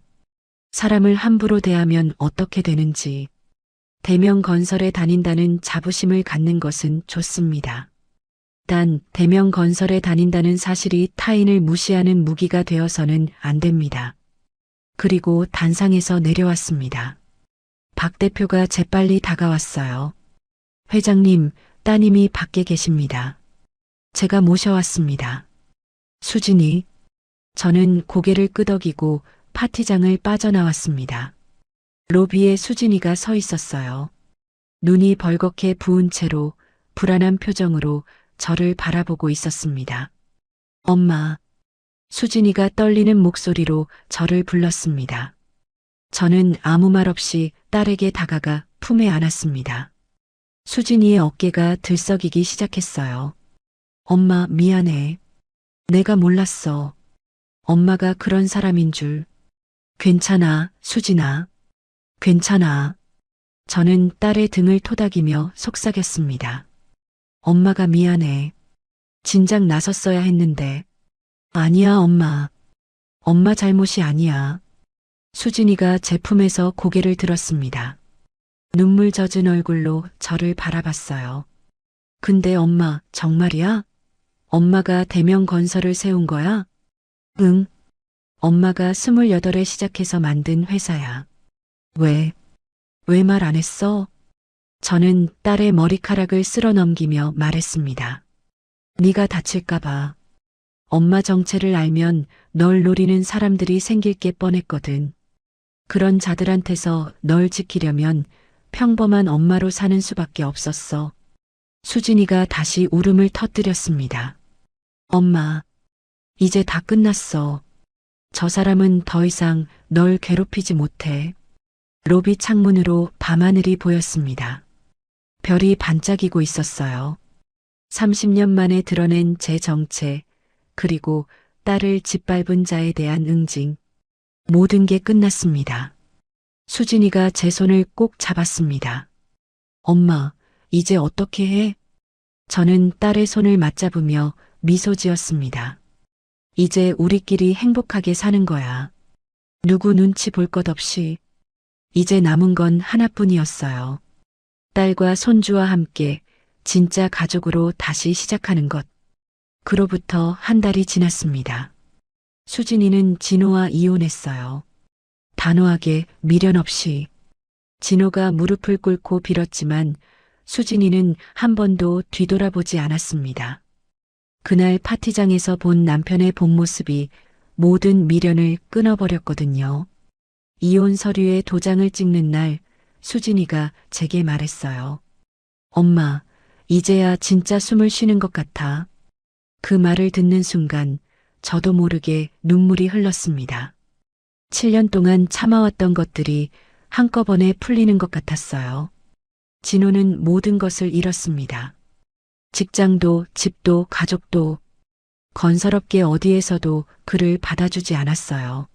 사람을 함부로 대하면 어떻게 되는지. 대명 건설에 다닌다는 자부심을 갖는 것은 좋습니다. 단 대명 건설에 다닌다는 사실이 타인을 무시하는 무기가 되어서는 안 됩니다. 그리고 단상에서 내려왔습니다. 박 대표가 재빨리 다가왔어요. 회장님, 따님이 밖에 계십니다. 제가 모셔왔습니다. 수진이. 저는 고개를 끄덕이고 파티장을 빠져나왔습니다. 로비에 수진이가 서 있었어요. 눈이 벌겋게 부은 채로 불안한 표정으로 저를 바라보고 있었습니다. 엄마. 수진이가 떨리는 목소리로 저를 불렀습니다. 저는 아무 말 없이 딸에게 다가가 품에 안았습니다. 수진이의 어깨가 들썩이기 시작했어요. 엄마, 미안해. 내가 몰랐어. 엄마가 그런 사람인 줄. 괜찮아, 수진아. 괜찮아. 저는 딸의 등을 토닥이며 속삭였습니다. 엄마가 미안해. 진작 나섰어야 했는데. 아니야, 엄마. 엄마 잘못이 아니야. 수진이가 제 품에서 고개를 들었습니다. 눈물 젖은 얼굴로 저를 바라봤어요. 근데 엄마, 정말이야? 엄마가 대명 건설을 세운 거야? 응. 엄마가 28에 시작해서 만든 회사야. 왜 말 안 했어? 저는 딸의 머리카락을 쓸어 넘기며 말했습니다. 네가 다칠까봐. 엄마 정체를 알면 널 노리는 사람들이 생길 게 뻔했거든. 그런 자들한테서 널 지키려면 평범한 엄마로 사는 수밖에 없었어. 수진이가 다시 울음을 터뜨렸습니다. 엄마, 이제 다 끝났어. 저 사람은 더 이상 널 괴롭히지 못해. 로비 창문으로 밤하늘이 보였습니다. 별이 반짝이고 있었어요. 30년 만에 드러낸 제 정체, 그리고 딸을 짓밟은 자에 대한 응징. 모든 게 끝났습니다. 수진이가 제 손을 꼭 잡았습니다. 엄마, 이제 어떻게 해? 저는 딸의 손을 맞잡으며 미소 지었습니다. 이제 우리끼리 행복하게 사는 거야. 누구 눈치 볼 것 없이. 이제 남은 건 하나뿐이었어요. 딸과 손주와 함께 진짜 가족으로 다시 시작하는 것. 그로부터 한 달이 지났습니다. 수진이는 진호와 이혼했어요. 단호하게 미련 없이. 진호가 무릎을 꿇고 빌었지만 수진이는 한 번도 뒤돌아보지 않았습니다. 그날 파티장에서 본 남편의 본 모습이 모든 미련을 끊어버렸거든요. 이혼 서류에 도장을 찍는 날 수진이가 제게 말했어요. 엄마, 이제야 진짜 숨을 쉬는 것 같아. 그 말을 듣는 순간 저도 모르게 눈물이 흘렀습니다. 7년 동안 참아왔던 것들이 한꺼번에 풀리는 것 같았어요. 진호는 모든 것을 잃었습니다. 직장도, 집도, 가족도, 건설업계 어디에서도 그를 받아주지 않았어요.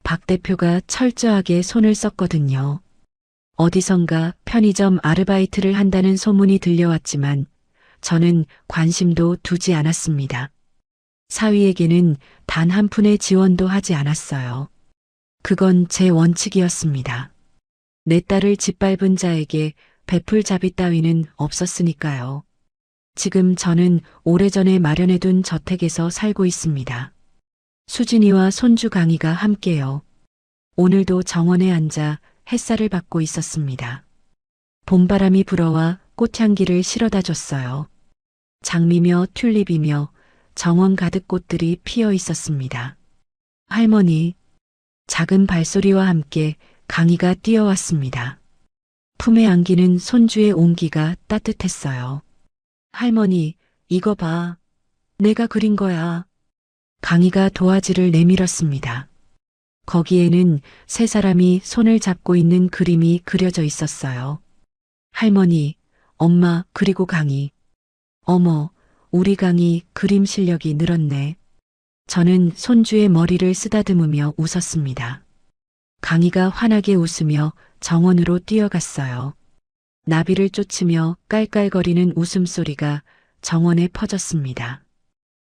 박 대표가 철저하게 손을 썼거든요. 어디선가 편의점 아르바이트를 한다는 소문이 들려왔지만 저는 관심도 두지 않았습니다. 사위에게는 단 한 푼의 지원도 하지 않았어요. 그건 제 원칙이었습니다. 내 딸을 짓밟은 자에게 베풀 자비 따위는 없었으니까요. 지금 저는 오래전에 마련해둔 저택에서 살고 있습니다. 수진이와 손주 강희가 함께요. 오늘도 정원에 앉아 햇살을 받고 있었습니다. 봄바람이 불어와 꽃향기를 실어다 줬어요. 장미며 튤립이며 정원 가득 꽃들이 피어 있었습니다. 할머니, 작은 발소리와 함께 강희가 뛰어왔습니다. 품에 안기는 손주의 온기가 따뜻했어요. 할머니, 이거 봐. 내가 그린 거야. 강희가 도화지를 내밀었습니다. 거기에는 세 사람이 손을 잡고 있는 그림이 그려져 있었어요. 할머니, 엄마, 그리고 강희. 어머, 우리 강희 그림 실력이 늘었네. 저는 손주의 머리를 쓰다듬으며 웃었습니다. 강희가 환하게 웃으며 정원으로 뛰어갔어요. 나비를 쫓으며 깔깔거리는 웃음소리가 정원에 퍼졌습니다.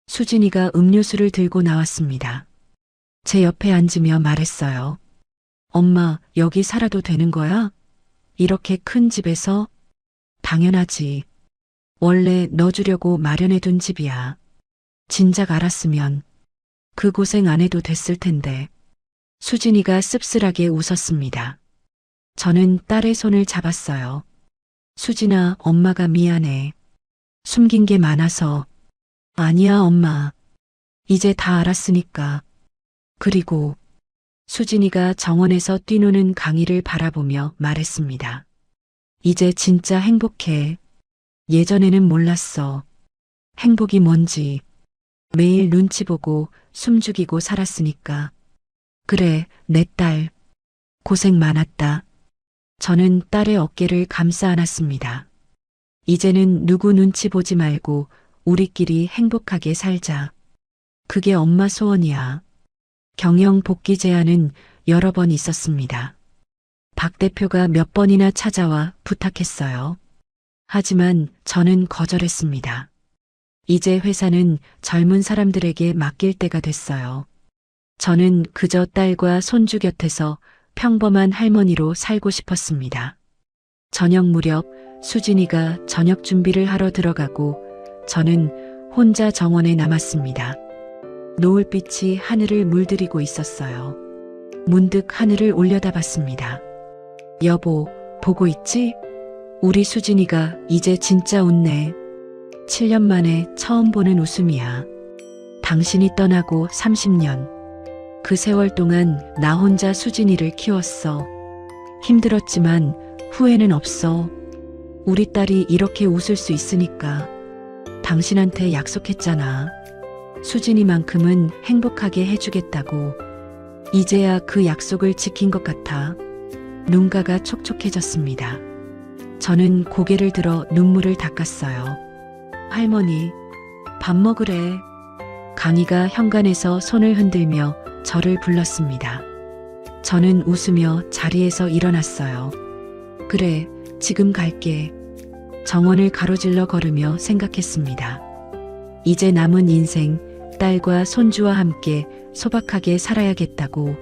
수진이가 음료수를 들고 나왔습니다. 제 옆에 앉으며 말했어요. 엄마, 여기 살아도 되는 거야? 이렇게 큰 집에서? 당연하지. 원래 넣어주려고 마련해둔 집이야. 진작 알았으면 그 고생 안 해도 됐을 텐데. 수진이가 씁쓸하게 웃었습니다. 저는 딸의 손을 잡았어요. 수진아, 엄마가 미안해. 숨긴 게 많아서. 아니야, 엄마. 이제 다 알았으니까. 그리고 수진이가 정원에서 뛰노는 강희를 바라보며 말했습니다. 이제 진짜 행복해. 예전에는 몰랐어. 행복이 뭔지. 매일 눈치 보고 숨죽이고 살았으니까. 그래, 내 딸. 고생 많았다. 저는 딸의 어깨를 감싸 안았습니다. 이제는 누구 눈치 보지 말고 우리끼리 행복하게 살자. 그게 엄마 소원이야. 경영 복귀 제안은 여러 번 있었습니다. 박 대표가 몇 번이나 찾아와 부탁했어요. 하지만 저는 거절했습니다. 이제 회사는 젊은 사람들에게 맡길 때가 됐어요. 저는 그저 딸과 손주 곁에서 평범한 할머니로 살고 싶었습니다. 저녁 무렵 수진이가 저녁 준비를 하러 들어가고 저는 혼자 정원에 남았습니다. 노을빛이 하늘을 물들이고 있었어요. 문득 하늘을 올려다봤습니다. 여보, 보고 있지? 우리 수진이가 이제 진짜 웃네. 7년 만에 처음 보는 웃음이야. 당신이 떠나고 30년. 그 세월 동안 나 혼자 수진이를 키웠어. 힘들었지만 후회는 없어. 우리 딸이 이렇게 웃을 수 있으니까. 당신한테 약속했잖아. 수진이만큼은 행복하게 해주겠다고. 이제야 그 약속을 지킨 것 같아. 눈가가 촉촉해졌습니다. 저는 고개를 들어 눈물을 닦았어요. 할머니, 밥 먹으래. 강희가 현관에서 손을 흔들며 저를 불렀습니다. 저는 웃으며 자리에서 일어났어요. 그래, 지금 갈게. 정원을 가로질러 걸으며 생각했습니다. 이제 남은 인생, 딸과 손주와 함께 소박하게 살아야겠다고.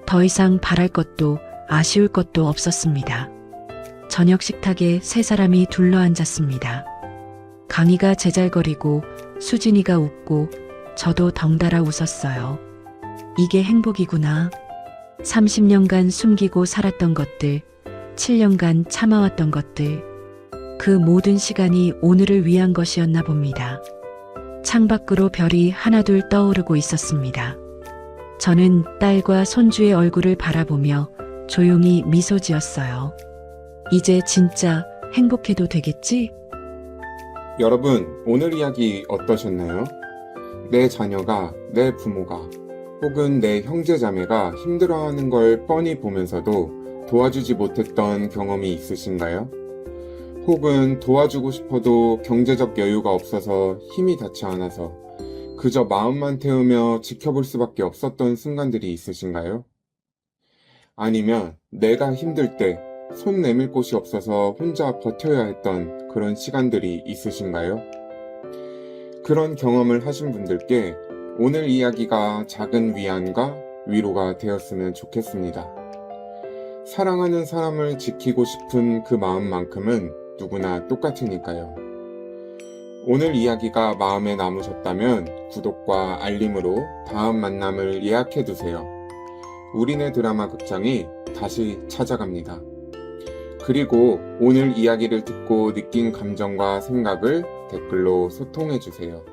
더 이상 바랄 것도 아쉬울 것도 없었습니다. 저녁 식탁에 세 사람이 둘러앉았습니다. 강희가 제잘거리고 수진이가 웃고 저도 덩달아 웃었어요. 이게 행복이구나. 30년간 숨기고 살았던 것들, 7년간 참아왔던 것들, 그 모든 시간이 오늘을 위한 것이었나 봅니다. 창밖으로 별이 하나둘 떠오르고 있었습니다. 저는 딸과 손주의 얼굴을 바라보며 조용히 미소 지었어요. 이제 진짜 행복해도 되겠지? 여러분, 오늘 이야기 어떠셨나요? 내 자녀가, 내 부모가, 혹은 내 형제자매가 힘들어하는 걸 뻔히 보면서도 도와주지 못했던 경험이 있으신가요? 혹은 도와주고 싶어도 경제적 여유가 없어서 힘이 닿지 않아서 그저 마음만 태우며 지켜볼 수밖에 없었던 순간들이 있으신가요? 아니면 내가 힘들 때 손 내밀 곳이 없어서 혼자 버텨야 했던 그런 시간들이 있으신가요? 그런 경험을 하신 분들께 오늘 이야기가 작은 위안과 위로가 되었으면 좋겠습니다. 사랑하는 사람을 지키고 싶은 그 마음만큼은 누구나 똑같으니까요. 오늘 이야기가 마음에 남으셨다면 구독과 알림으로 다음 만남을 예약해두세요. 우리네 드라마 극장이 다시 찾아갑니다. 그리고 오늘 이야기를 듣고 느낀 감정과 생각을 댓글로 소통해주세요.